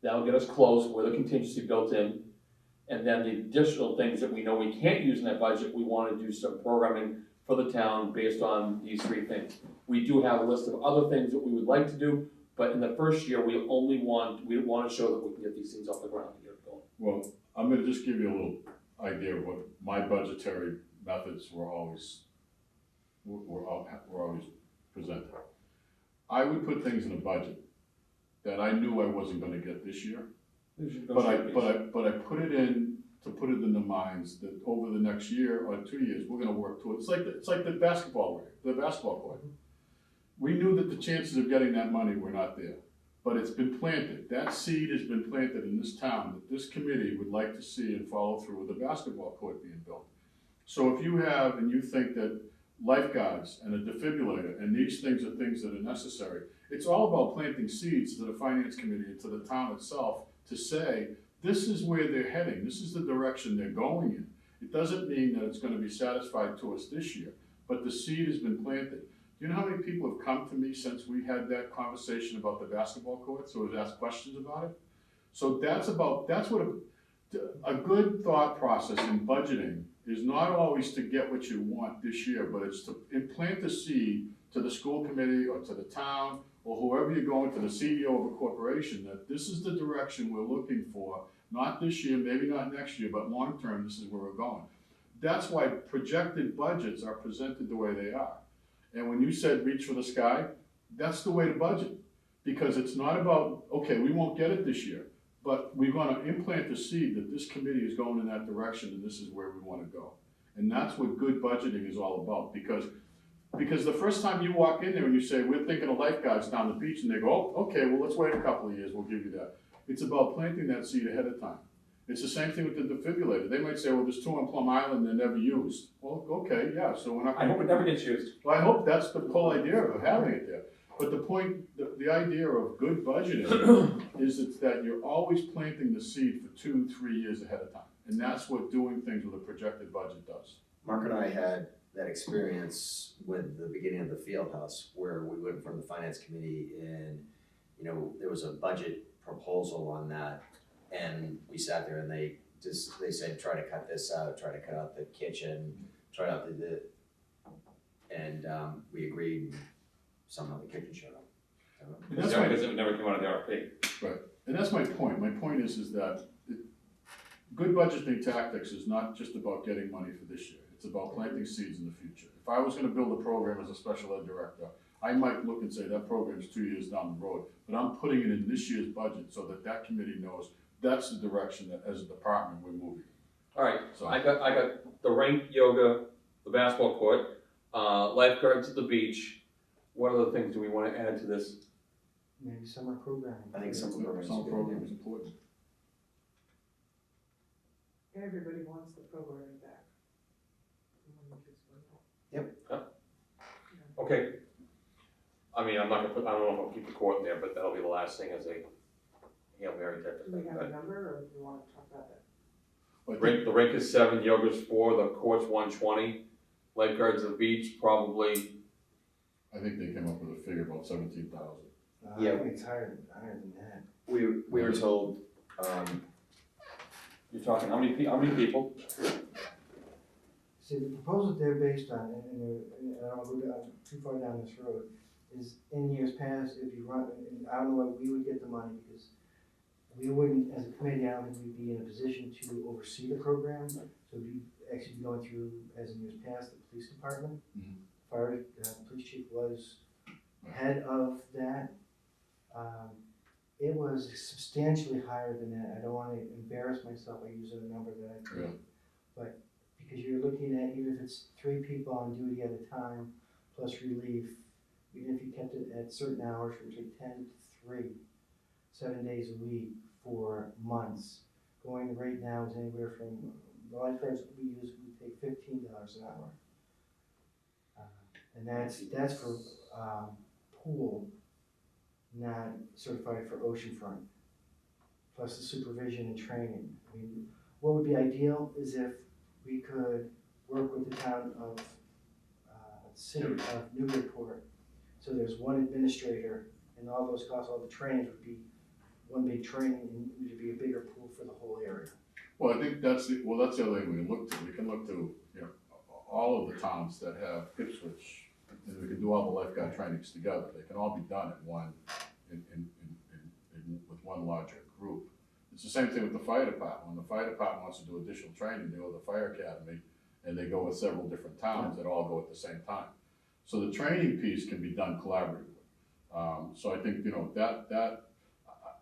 Speaker 1: That'll get us close with a contingency built in. And then the additional things that we know we can't use in that budget, we want to do some programming for the town based on these three things. We do have a list of other things that we would like to do, but in the first year, we want to show that we can get these things off the ground and get it going.
Speaker 2: well, I'm gonna just give you a little idea of what my budgetary methods were always presented. I would put things in a budget that I knew I wasn't gonna get this year. But I put it in to put it in the minds that over the next year or 2 years, we're gonna work towards, it's like the basketball court. We knew that the chances of getting that money were not there, but it's been planted. That seed has been planted in this town that this committee would like to see and follow through with the basketball court being built. So if you have, and you think that lifeguards and a defibrillator and these things are things that are necessary, it's all about planting seeds to the finance committee and to the town itself to say, this is where they're heading, this is the direction they're going in. It doesn't mean that it's gonna be satisfied to us this year, but the seed has been planted. Do you know how many people have come to me since we had that conversation about the basketball courts, or have asked questions about it? So that's what a good thought process in budgeting is, not always to get what you want this year, but it's to implant the seed to the school committee or to the town or whoever you're going, to the CEO of a corporation, that this is the direction we're looking for, not this year, maybe not next year, but long term, this is where we're going. That's why projected budgets are presented the way they are. And when you said reach for the sky, that's the way to budget. Because it's not about, okay, we won't get it this year, but we're gonna implant the seed that this committee is going in that direction and this is where we wanna go. And that's what good budgeting is all about, because the first time you walk in there and you say, we're thinking of lifeguards down the beach, and they go, oh, okay, well, let's wait a couple of years, we'll give you that. It's about planting that seed ahead of time. It's the same thing with the defibrillator. They might say, well, there's 2 on Plum Island, they're never used. Well, okay, yeah, so we're not
Speaker 1: I
Speaker 2: gonna.
Speaker 1: hope it never gets used.
Speaker 2: Well, I hope that's the whole idea of having it there. But the point, the idea of good budgeting is that you're always planting the seed for 2-3 years ahead of time. And that's what doing things with a projected budget does.
Speaker 5: Mark and I had that experience with the beginning of the field house where we went from the finance committee and, you know, there was a budget proposal on that. And we sat there and they said, try to cut this out, try to cut out the kitchen, try out and we agreed, somehow the kitchen showed up.
Speaker 2: And that's my,
Speaker 1: Because it never came out of the RFP.
Speaker 2: and that's my point. My point is that good budgeting tactics is not just about getting money for this year. It's about planting seeds in the future. If I was gonna build a program as a special ed director, I might look and say that program's 2 years down the road, but I'm putting it in this year's budget so that that committee knows that's the direction that as a department we're moving.
Speaker 1: All right,
Speaker 2: So,
Speaker 1: I got the rink, yoga, the basketball court, lifeguards at the beach. What other things do we wanna add to this?
Speaker 4: Maybe summer programming.
Speaker 5: I think some programs.
Speaker 2: some program is important.
Speaker 3: Everybody wants the programming back. We want the kids to know.
Speaker 1: Okay. I mean, I don't know if I'll keep the court in there, but that'll be the last thing as a Hail Mary type of
Speaker 3: Do we
Speaker 1: thing.
Speaker 3: have a
Speaker 1: But
Speaker 3: number, or do we wanna talk about that?
Speaker 1: the rink is 7, yoga's 4, the court's 120, lifeguards at the beach, probably,
Speaker 2: I think they came up with a figure about 17,000.
Speaker 5: Yeah.
Speaker 4: I think it's higher than that.
Speaker 5: We were told,
Speaker 1: you're talking, how many people?
Speaker 4: See, the proposal they're based on, and I don't want to go too far down this road, is in years past, if you run, and I don't know why we would get the money, because we wouldn't, as a committee, I don't think we'd be in a position to oversee the program. So we'd actually be going through, as in years past, the police department.
Speaker 2: Mhm.
Speaker 4: Fire, police chief was head of that. It was substantially higher than that. I don't want to embarrass myself by using a number that I
Speaker 2: Yeah.
Speaker 4: think. But because you're looking at, even if it's 3 people on duty at a time, plus relief, even if you kept it at certain hours, from say 10 to 3, 7 days a week for months. Going rate now is anywhere from, the lifeguards we use, we pay $15 an hour. And that's for pool, not certified for oceanfront, plus the supervision and training. I mean, what would be ideal is if we could work with the town of, city of Newburyport. So there's one administrator and all those costs, all the trainings would be one big training and it would be a bigger pool for the whole area.
Speaker 2: Well, I think that's the other thing we can look to. We can look to, you know, all of the towns that have Ipswich, and we can do all the lifeguard trainings together. They can all be done at one, with one larger group. It's the same thing with the fire department. When the fire department wants to do additional training, they go to the fire academy, and they go with several different towns that all go at the same time. So the training piece can be done collaboratively. So I think, you know,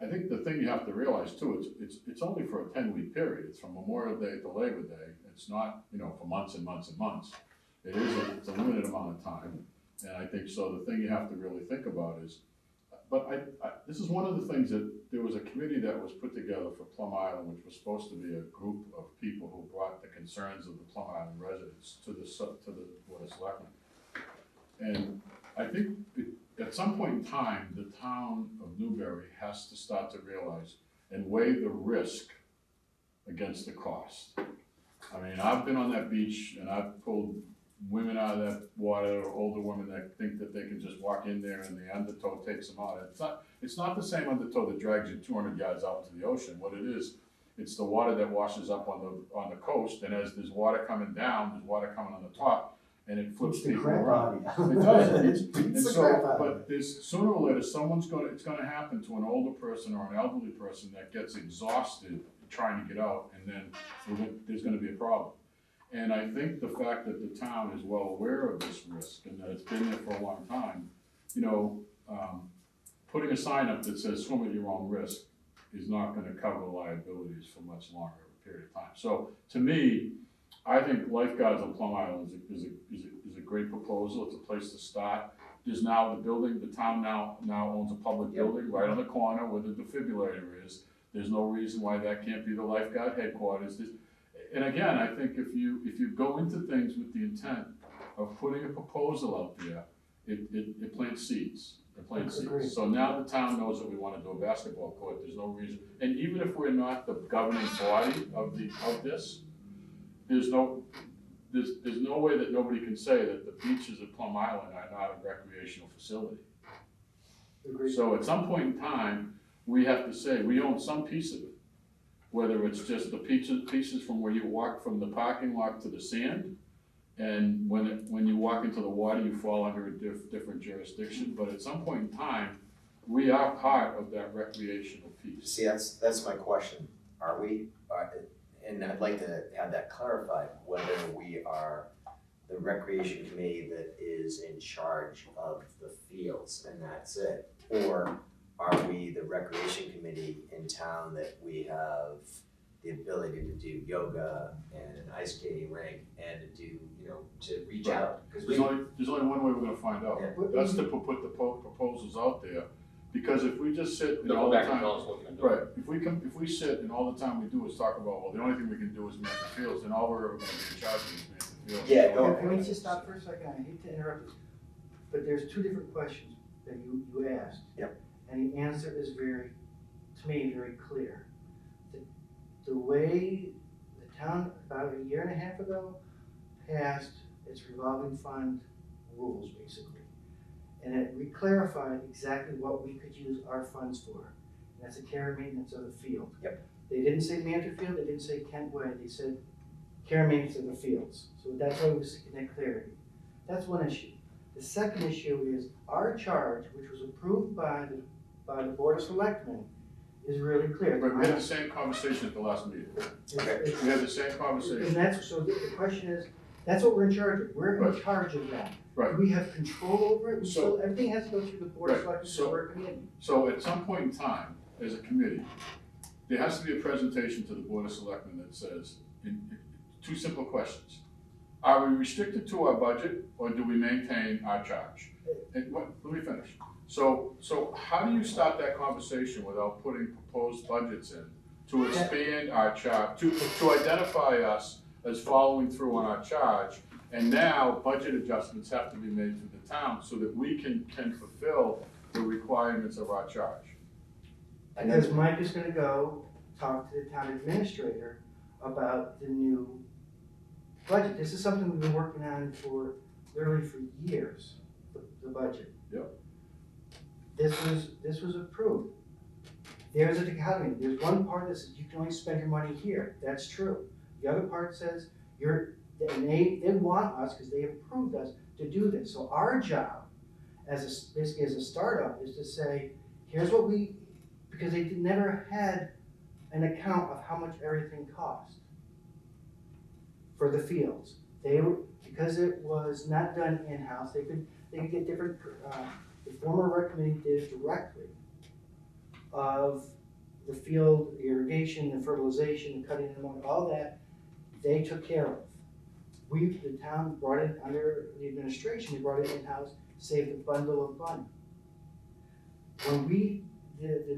Speaker 2: I think the thing you have to realize too, it's only for a 10-week period. It's from Memorial Day to Labor Day. It's not, you know, for months and months and months. It's a limited amount of time. And I think so the thing you have to really think about is, but this is one of the things that there was a committee that was put together for Plum Island, which was supposed to be a group of people who brought the concerns of the Plum Island residents to the Board of Selectmen. And I think at some point in time, the town of Newbury has to start to realize and weigh the risk against the cost. I mean, I've been on that beach and I've pulled women out of that water, or older women that think that they can just walk in there and the undertow takes them out. It's not the same undertow that drags you 200 yards out into the ocean. What it is, it's the water that washes up on the coast, and as there's water coming down, there's water coming on the top, and it flips
Speaker 4: Beats the
Speaker 5: Oh,
Speaker 2: people
Speaker 4: crap
Speaker 2: around.
Speaker 4: out of you.
Speaker 2: It does.
Speaker 4: It beats
Speaker 2: And
Speaker 4: the
Speaker 2: so,
Speaker 4: crap out of
Speaker 2: but there's, sooner or later, it's gonna happen to an older person or an elderly person that gets exhausted trying to get out, and then there's gonna be a problem. And I think the fact that the town is well aware of this risk and that it's been there for a long time, you know, putting a sign up that says swim at your own risk is not gonna cover liabilities for much longer of a period of time. So to me, I think lifeguards on Plum Island is a great proposal. It's a place to start. There's now the building, the town now owns a public
Speaker 5: Yep.
Speaker 2: building right on the corner where the defibrillator is. There's no reason why that can't be the lifeguard headquarters. And again, I think if you go into things with the intent of putting a proposal out there, it plants seeds.
Speaker 4: Agreed.
Speaker 2: So now the town knows that we wanna do a basketball court, there's no reason, and even if we're not the governing body of this, there's no way that nobody can say that the beaches at Plum Island are not a recreational facility.
Speaker 4: Agreed.
Speaker 2: So at some point in time, we have to say, we own some piece of it. Whether it's just the pieces from where you walk from the parking lot to the sand, and when you walk into the water, you fall under a different jurisdiction, but at some point in time, we are part of that recreational piece.
Speaker 5: See, that's my question. Are we, and I'd like to have that clarified, whether we are the recreation committee that is in charge of the fields and that's it? Or are we the recreation committee in town that we have the ability to do yoga and an ice skating rink and to do, to reach out? Because
Speaker 2: There's only one way we're gonna find out.
Speaker 5: Yeah.
Speaker 2: That's to put the proposals out there, because if we just sit and
Speaker 1: They'll
Speaker 2: all
Speaker 1: go
Speaker 2: the
Speaker 1: back and
Speaker 2: time.
Speaker 1: tell us what we're gonna do.
Speaker 2: Right, if we sit and all the time we do is talk about, well, the only thing we can do is man the fields, then all we're ever gonna be in charge of is man the fields.
Speaker 5: Yeah, go.
Speaker 4: Can we just stop for a second? I hate to interrupt you, but there's two different questions that you asked.
Speaker 5: Yep.
Speaker 4: And the answer is to me, very clear. The way the town, about a year and a half ago, passed its revolving fund rules, basically. And it reclarified exactly what we could use our funds for. And that's the care and maintenance of the field.
Speaker 5: Yep.
Speaker 4: They didn't say Mantor Field, they didn't say Kent Way, they said care and maintenance of the fields. So that's why we was seeking that clarity. That's one issue. The second issue is our charge, which was approved by the Board of Selectmen, is really clear.
Speaker 2: Right, we had the same conversation at the last meeting.
Speaker 4: It's-
Speaker 2: We had the same
Speaker 4: And
Speaker 2: conversation.
Speaker 4: that's, so the question is, that's what we're in charge of, we're in
Speaker 2: Right.
Speaker 4: charge of that.
Speaker 2: Right.
Speaker 4: Do we have control over it?
Speaker 2: So-
Speaker 4: Everything has to go through the Board of
Speaker 2: Right,
Speaker 4: Selectmen,
Speaker 2: so-
Speaker 4: so we're a committee.
Speaker 2: So at some point in time, as a committee, there has to be a presentation to the Board of Selectmen that says, two simple questions. Are we restricted to our budget, or do we maintain our charge? And let me finish. So how do you start that conversation without putting proposed budgets in to expand our charge, to identify us as following through on our charge? And now budget adjustments have to be made to the town so that we can fulfill the requirements of our charge.
Speaker 5: And then,
Speaker 4: Because Mike is gonna go talk to the town administrator about the new budget. This is something we've been working on literally for years, the budget.
Speaker 2: Yep.
Speaker 4: This was approved. There's a dichotomy. There's one part that says you can only spend your money here. That's true. The other part says and they want us, because they approved us, to do this. So our job, basically as a startup, is to say, here's what because they never had an account of how much everything cost for the fields. Because it was not done in-house, they could get different, the former rec committee did it directly of the field, the irrigation, the fertilization, the cutting and mowing, all that, they took care of. The town brought it under the administration, they brought it in-house, saved a bundle of money. When the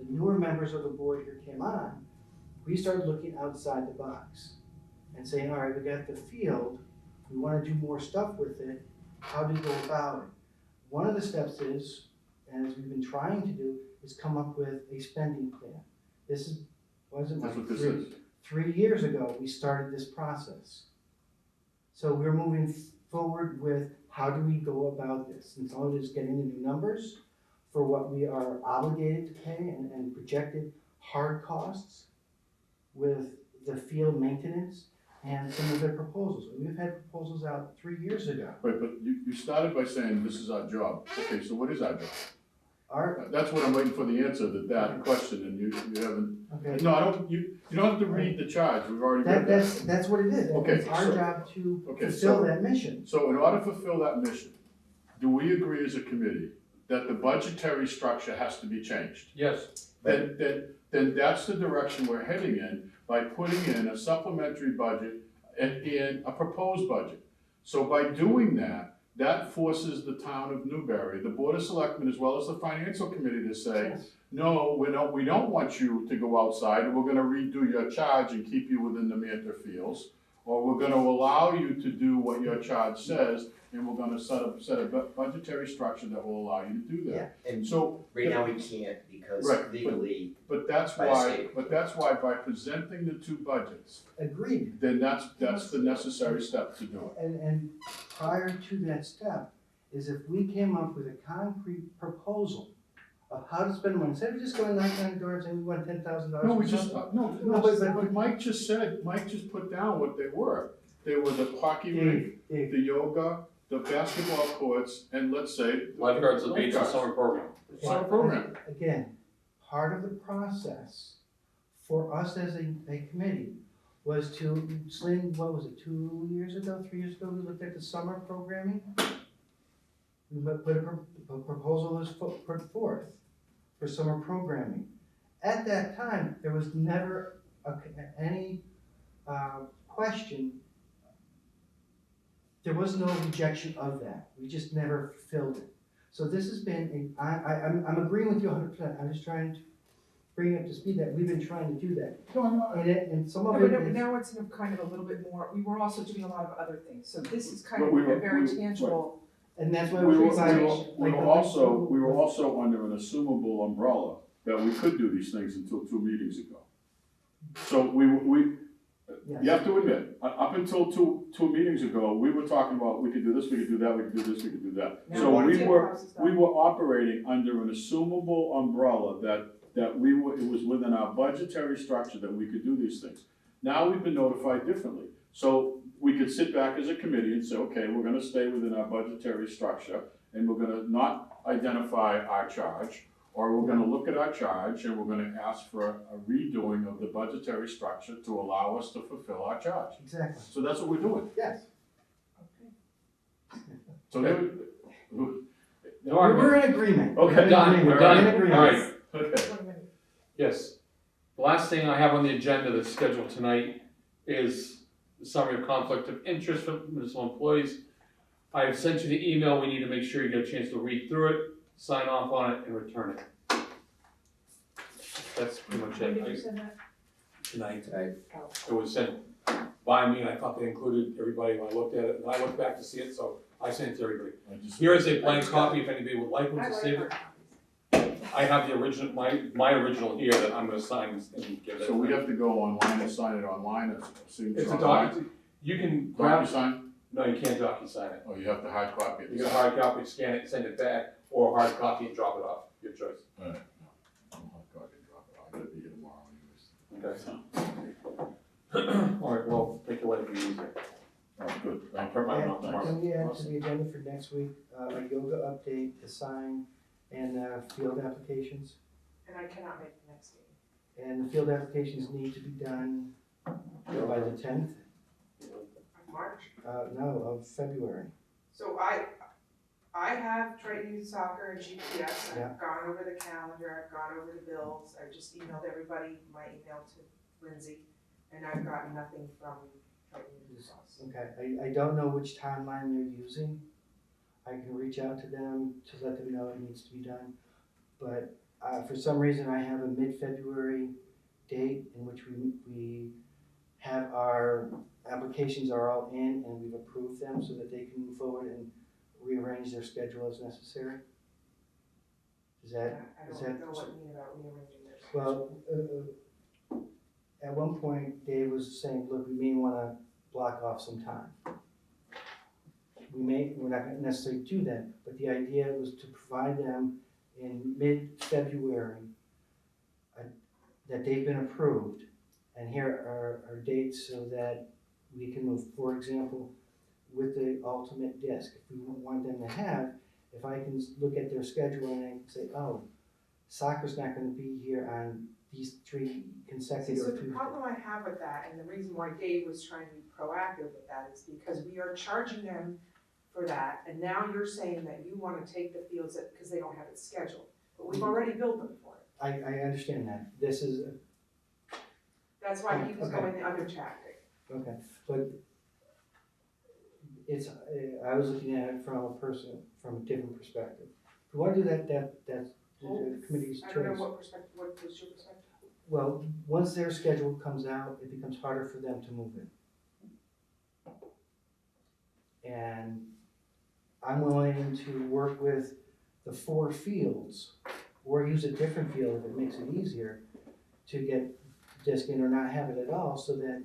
Speaker 4: newer members of the board here came on, we started looking outside the box and saying, all right, we got the field, we wanna do more stuff with it, how do we go about it? One of the steps is, and as we've been trying to do, is come up with a spending plan.
Speaker 2: That's what this is.
Speaker 4: 3 years ago, we started this process. So we're moving forward with how do we go about this? And some of it is getting the new numbers for what we are obligated to pay and projected hard costs with the field maintenance and some of the proposals. We've had proposals out 3 years ago.
Speaker 2: Right, but you started by saying this is our job. Okay, so what is our job? That's what I'm waiting for the answer to that question, and you haven't.
Speaker 4: Okay.
Speaker 2: No, you don't have to read the charge, we've already read that.
Speaker 4: That's what it is.
Speaker 2: Okay,
Speaker 4: It's our
Speaker 2: so-
Speaker 4: job to
Speaker 2: okay,
Speaker 4: fulfill
Speaker 2: so-
Speaker 4: that mission.
Speaker 2: So in order to fulfill that mission, do we agree as a committee that the budgetary structure has to be changed?
Speaker 1: Yes.
Speaker 2: Then that's the direction we're heading in by putting in a supplementary budget and a proposed budget. So by doing that, that forces the town of Newbury, the Board of Selectmen, as well as the Financial Committee to say, no, we don't want you to go outside, and we're gonna redo your charge and keep you within the Mantor Fields. Or we're gonna allow you to do what your charge says, and we're gonna set a budgetary structure that will allow you to do that.
Speaker 5: And
Speaker 2: So,
Speaker 5: right now we can't because
Speaker 2: Right, but-
Speaker 5: legally,
Speaker 2: but that's
Speaker 5: By
Speaker 2: why,
Speaker 5: state.
Speaker 2: by presenting the two budgets,
Speaker 4: Agreed.
Speaker 2: then that's the necessary step to do it.
Speaker 4: And prior to that step is if we came up with a concrete proposal of how to spend money, instead of just going knocking on doors and we want $10,000.
Speaker 2: No, we
Speaker 4: or
Speaker 2: just,
Speaker 4: something.
Speaker 2: no, but Mike just put down what they were. They were the hockey rink,
Speaker 4: Dave,
Speaker 2: the yoga, the basketball courts, and let's say.
Speaker 1: Lifeguards at the beach, the
Speaker 2: lifeguards.
Speaker 1: summer program.
Speaker 2: Summer program.
Speaker 4: Again, part of the process for us as a committee was to, Slim, what was it, 2 years ago, 3 years ago, we looked at the summer programming? We put a proposal was put forth for summer programming. At that time, there was never any question. There was no rejection of that. We just never filled it. So this has been I'm agreeing with you 100%. I'm just trying to bring you up to speed that we've been trying to do that. And some of
Speaker 3: No,
Speaker 4: it
Speaker 3: but
Speaker 4: is.
Speaker 3: now it's kind of a little bit more, we were also doing a lot of other things, so this is kind
Speaker 2: But
Speaker 3: of
Speaker 2: we were-
Speaker 3: a very
Speaker 2: we-
Speaker 3: tangible.
Speaker 4: And that's why
Speaker 2: We
Speaker 4: we
Speaker 2: were,
Speaker 3: presentation.
Speaker 2: we were also under an assumable umbrella that we could do these things until 2 meetings ago. So you have to admit, up until two meetings ago, we were talking about, we could do this, we could do that, we could do this, we could do that.
Speaker 3: Now
Speaker 2: So
Speaker 3: one
Speaker 2: we
Speaker 3: table
Speaker 2: were,
Speaker 3: house is
Speaker 2: we
Speaker 3: done.
Speaker 2: were operating under an assumable umbrella that it was within our budgetary structure that we could do these things. Now we've been notified differently. So we could sit back as a committee and say, okay, we're gonna stay within our budgetary structure, and we're gonna not identify our charge, or we're gonna look at our charge, and we're gonna ask for a redoing of the budgetary structure to allow us to fulfill our charge.
Speaker 4: Exactly,
Speaker 2: So that's what we're doing.
Speaker 4: yes.
Speaker 2: So
Speaker 1: No argument.
Speaker 4: We're in agreement.
Speaker 2: Okay,
Speaker 4: We're in
Speaker 1: done,
Speaker 4: agreement.
Speaker 1: we're
Speaker 4: We're in
Speaker 1: done.
Speaker 4: agreement.
Speaker 1: All right.
Speaker 2: okay.
Speaker 1: Yes. The last thing I have on the agenda that's scheduled tonight is the summary of conflict of interest for municipal employees. I have sent you the email. We need to make sure you get a chance to read through it, sign off on it, and return it. That's pretty much
Speaker 3: When
Speaker 1: it.
Speaker 3: did you send that?
Speaker 1: Tonight.
Speaker 3: Oh.
Speaker 1: It was sent by me, and I thought they included everybody when I looked at it, and I looked back to see it, so I sent it to everybody. Here is a blank copy if anybody would like one
Speaker 3: I
Speaker 1: to
Speaker 3: like
Speaker 1: save
Speaker 3: my
Speaker 1: it.
Speaker 3: copies.
Speaker 1: I have the original, my original here that I'm gonna sign and give it.
Speaker 2: So we have to go online and sign it online, it's a signature
Speaker 1: It's a
Speaker 2: online?
Speaker 1: doc, you can grab,
Speaker 2: DocuSign?
Speaker 1: no, you can't docu-sign it.
Speaker 2: Oh, you have to hard copy it?
Speaker 1: You can hard copy, scan it, send it back, or hard copy and drop it off, your choice.
Speaker 2: Alright, no, I'm hard copy and drop it, I gotta be here tomorrow anyways.
Speaker 1: Okay. Alright, well, take it whatever you use it.
Speaker 2: Oh, good,
Speaker 1: I'll
Speaker 2: thank
Speaker 1: print
Speaker 2: you.
Speaker 1: mine off
Speaker 4: And
Speaker 1: tomorrow.
Speaker 4: can we add to the agenda for next week, a yoga update, the sign, and field applications?
Speaker 3: And I cannot make the next meeting.
Speaker 4: And the field applications need to be done by the 10th,
Speaker 3: Of March.
Speaker 4: no, of February.
Speaker 3: So I have Triton Youth Soccer and GPS,
Speaker 4: Yeah.
Speaker 3: I've gone over the calendar, I've gone over the bills, I just emailed everybody, my email to Lindsay, and I've gotten nothing from Triton Youth Soccer.
Speaker 4: Okay, I don't know which timeline they're using. I can reach out to them to let them know it needs to be done. But for some reason, I have a mid-February date in which we have our applications are all in and we've approved them so that they can move forward and rearrange their schedule as necessary. Is that,
Speaker 3: I
Speaker 4: is
Speaker 3: don't
Speaker 4: that-
Speaker 3: know what you mean about rearranging this.
Speaker 4: well, at one point, Dave was saying, look, we may wanna block off some time. We're not gonna necessarily do that, but the idea was to provide them in mid-February that they've been approved, and here are dates so that we can move. For example, with the ultimate disc, if we want them to have, if I can look at their schedule and I can say, oh, soccer's not gonna be here on these 3
Speaker 3: See,
Speaker 4: consecutive
Speaker 3: so the
Speaker 4: Tuesdays.
Speaker 3: problem I have with that, and the reason why Dave was trying to be proactive with that, is because we are charging them for that, and now you're saying that you wanna take the fields that, because they don't have it scheduled, but we've already billed them for it.
Speaker 4: I understand that. This is,
Speaker 3: That's why he was
Speaker 4: Okay.
Speaker 3: going the other tactic.
Speaker 4: okay, but it's, I was looking at it from a different perspective. If we wanna do that's the committee's
Speaker 3: I don't know
Speaker 4: choice.
Speaker 3: what perspective, what is your perspective?
Speaker 4: Well, once their schedule comes out, it becomes harder for them to move in. And I'm willing to work with the 4 fields, or use a different field if it makes it easier, to get disc in or not have it at all, so that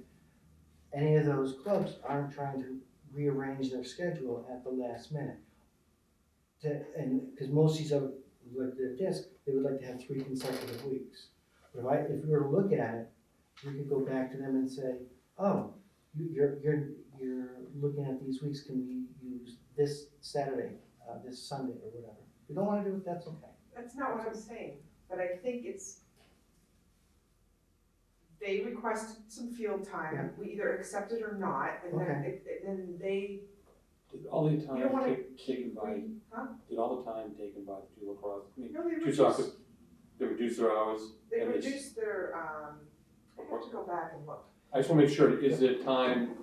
Speaker 4: any of those clubs aren't trying to rearrange their schedule at the last minute. And, because most of these other, like the disc, they would like to have 3 consecutive weeks. But if we were to look at it, we could go back to them and say, oh, you're looking at these weeks, can we use this Saturday, this Sunday, or whatever? If you don't wanna do it, that's okay.
Speaker 3: That's not what I'm saying, but I think they requested some field
Speaker 4: Yeah.
Speaker 3: time, we either accept it or not, and then they,
Speaker 6: Did all the
Speaker 3: You don't
Speaker 6: time
Speaker 3: wanna-
Speaker 6: taken by,
Speaker 3: huh?
Speaker 6: did all the time taken by the two lacrosse, I mean,
Speaker 3: No, they
Speaker 6: two soccer,
Speaker 3: reduced,
Speaker 6: they reduced their hours?
Speaker 3: they
Speaker 6: and it's-
Speaker 3: reduced their, I have to go back and look.
Speaker 6: I just wanna make sure, is it time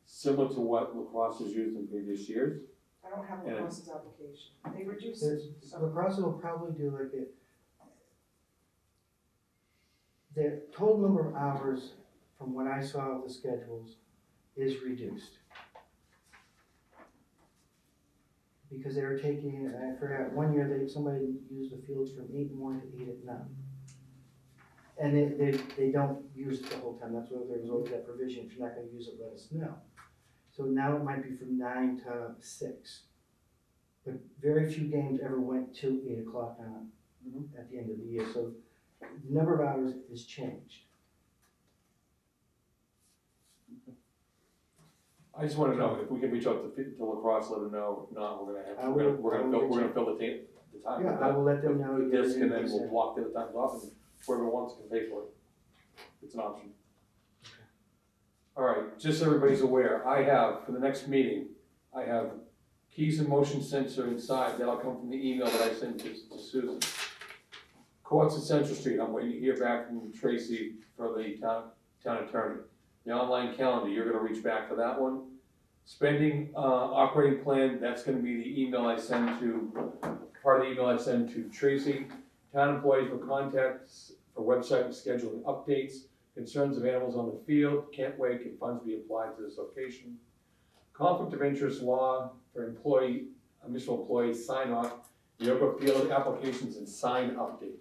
Speaker 6: similar to what lacrosse has used in previous years?
Speaker 3: I don't have
Speaker 6: And-
Speaker 3: lacrosse's application, they reduced
Speaker 4: There's,
Speaker 3: some.
Speaker 4: lacrosse will probably do like it. The total number of hours, from what I saw of the schedules, is reduced. Because they were taking, I forgot, one year somebody used the fields from 8 in the morning to 8 at night. And they don't use it the whole time, that's why there was always that provision, if you're not gonna use it, let us know. So now it might be from 9 to 6. But very few games ever went to 8 o'clock at the end of the year, so the number of hours has changed.
Speaker 6: I just wanna know if we can reach out to lacrosse, let them know, if not, we're gonna
Speaker 4: I
Speaker 6: have,
Speaker 4: will-
Speaker 6: we're
Speaker 4: I will
Speaker 6: gonna
Speaker 4: reach
Speaker 6: fill the time.
Speaker 4: Yeah, I will let them know.
Speaker 6: The disc, and then
Speaker 4: you're
Speaker 6: we'll
Speaker 4: in.
Speaker 6: block the other times off, and whoever wants can pay for it. It's an option. All right, just so everybody's aware, I have, for the next meeting, I have keys and motion sensor inside, that'll come from the email that I sent to Susan. Courts at Central Street, I'm waiting to hear back from Tracy for the town attorney. The online calendar, you're gonna reach back for that one. Spending, operating plan, that's gonna be the email I send to, part of the email I send to Tracy. Town employees for contacts, for website and scheduling updates, concerns of animals on the field, can't wait, can funds be applied to this location? Conflict of interest law for municipal employees, sign off, yoga field applications and sign update.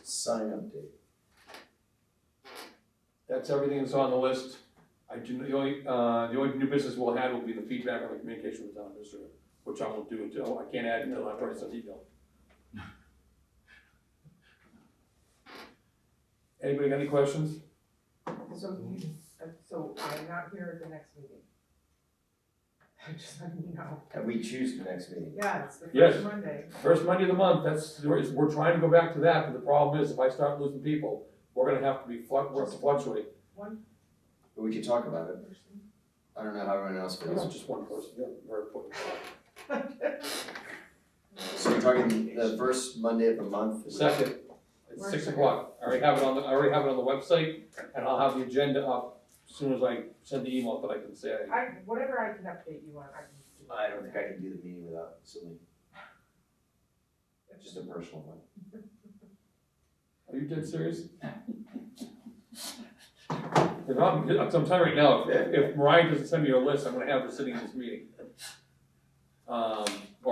Speaker 5: Sign update.
Speaker 6: That's everything that's on the list. The only new business we'll have will be the feedback on the communication with the town administrator, which I will do until, I can't add until I've already sent the email. Anybody got any questions?
Speaker 3: So I'm not here at the next meeting. I'm just letting you know.
Speaker 5: And we choose the next meeting.
Speaker 3: Yeah, it's the
Speaker 6: Yes.
Speaker 3: first Monday.
Speaker 6: First Monday of the month, we're trying to go back to that, but the problem is if I start losing people, we're gonna have to we're gonna fluctuate.
Speaker 3: One
Speaker 5: But we can talk about it.
Speaker 3: person.
Speaker 5: I don't know how everyone else
Speaker 6: It's
Speaker 5: feels.
Speaker 6: not just one person, yeah, very important.
Speaker 5: So you're talking the first Monday of the month?
Speaker 6: Second, it's 6 o'clock. I already have it on the website, and I'll have the agenda up as soon as I send the email that I can say.
Speaker 3: Whatever I can update you on, I can do.
Speaker 5: I don't think I can do the meeting without Celine. Just a personal one.
Speaker 6: Are you dead serious? If I'm telling you right now, if Mariah doesn't send me her list, I'm gonna have her sitting in this meeting. Or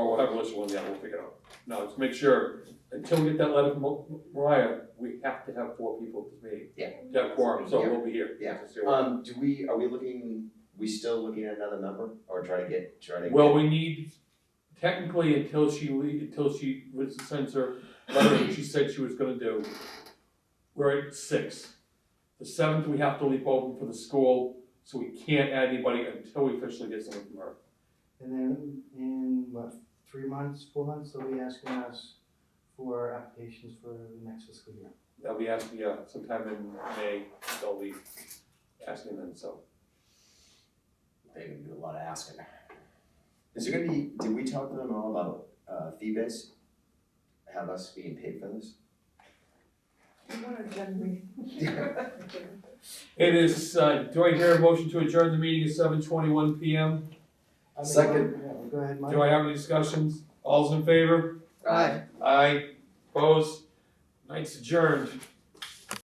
Speaker 6: we'll have a list of one, yeah, we'll figure it out. No, just make sure, until we get that letter from Mariah, we have to have 4 people at this meeting.
Speaker 5: Yeah.
Speaker 6: To have quorum, so
Speaker 5: Yeah.
Speaker 6: we'll be here.
Speaker 5: Yeah.
Speaker 6: Just so-
Speaker 5: Are we still looking at another member or try to get?
Speaker 6: Well, we need, technically, until she sends her letter that she said she was gonna do, we're at 6. The 7th, we have to leave open for the school, so we can't add anybody until we officially get someone from her.
Speaker 4: And then in, 3 months, 4 months, they'll be asking us for applications for the next fiscal year.
Speaker 6: They'll be asking, sometime in May, they'll be asking them, so.
Speaker 5: They're gonna do a lot of asking. Is there gonna be, did we talk to them at all about, fee base? Have us being paid for this?
Speaker 3: You wanna send me?
Speaker 6: It is, do I hear a motion to adjourn the meeting at 7:21 PM?
Speaker 4: I think-
Speaker 5: Second.
Speaker 4: Yeah, go ahead, Mike.
Speaker 6: Do I have any discussions? All's in favor?
Speaker 5: Aye.
Speaker 6: Aye, opposed? Night's adjourned.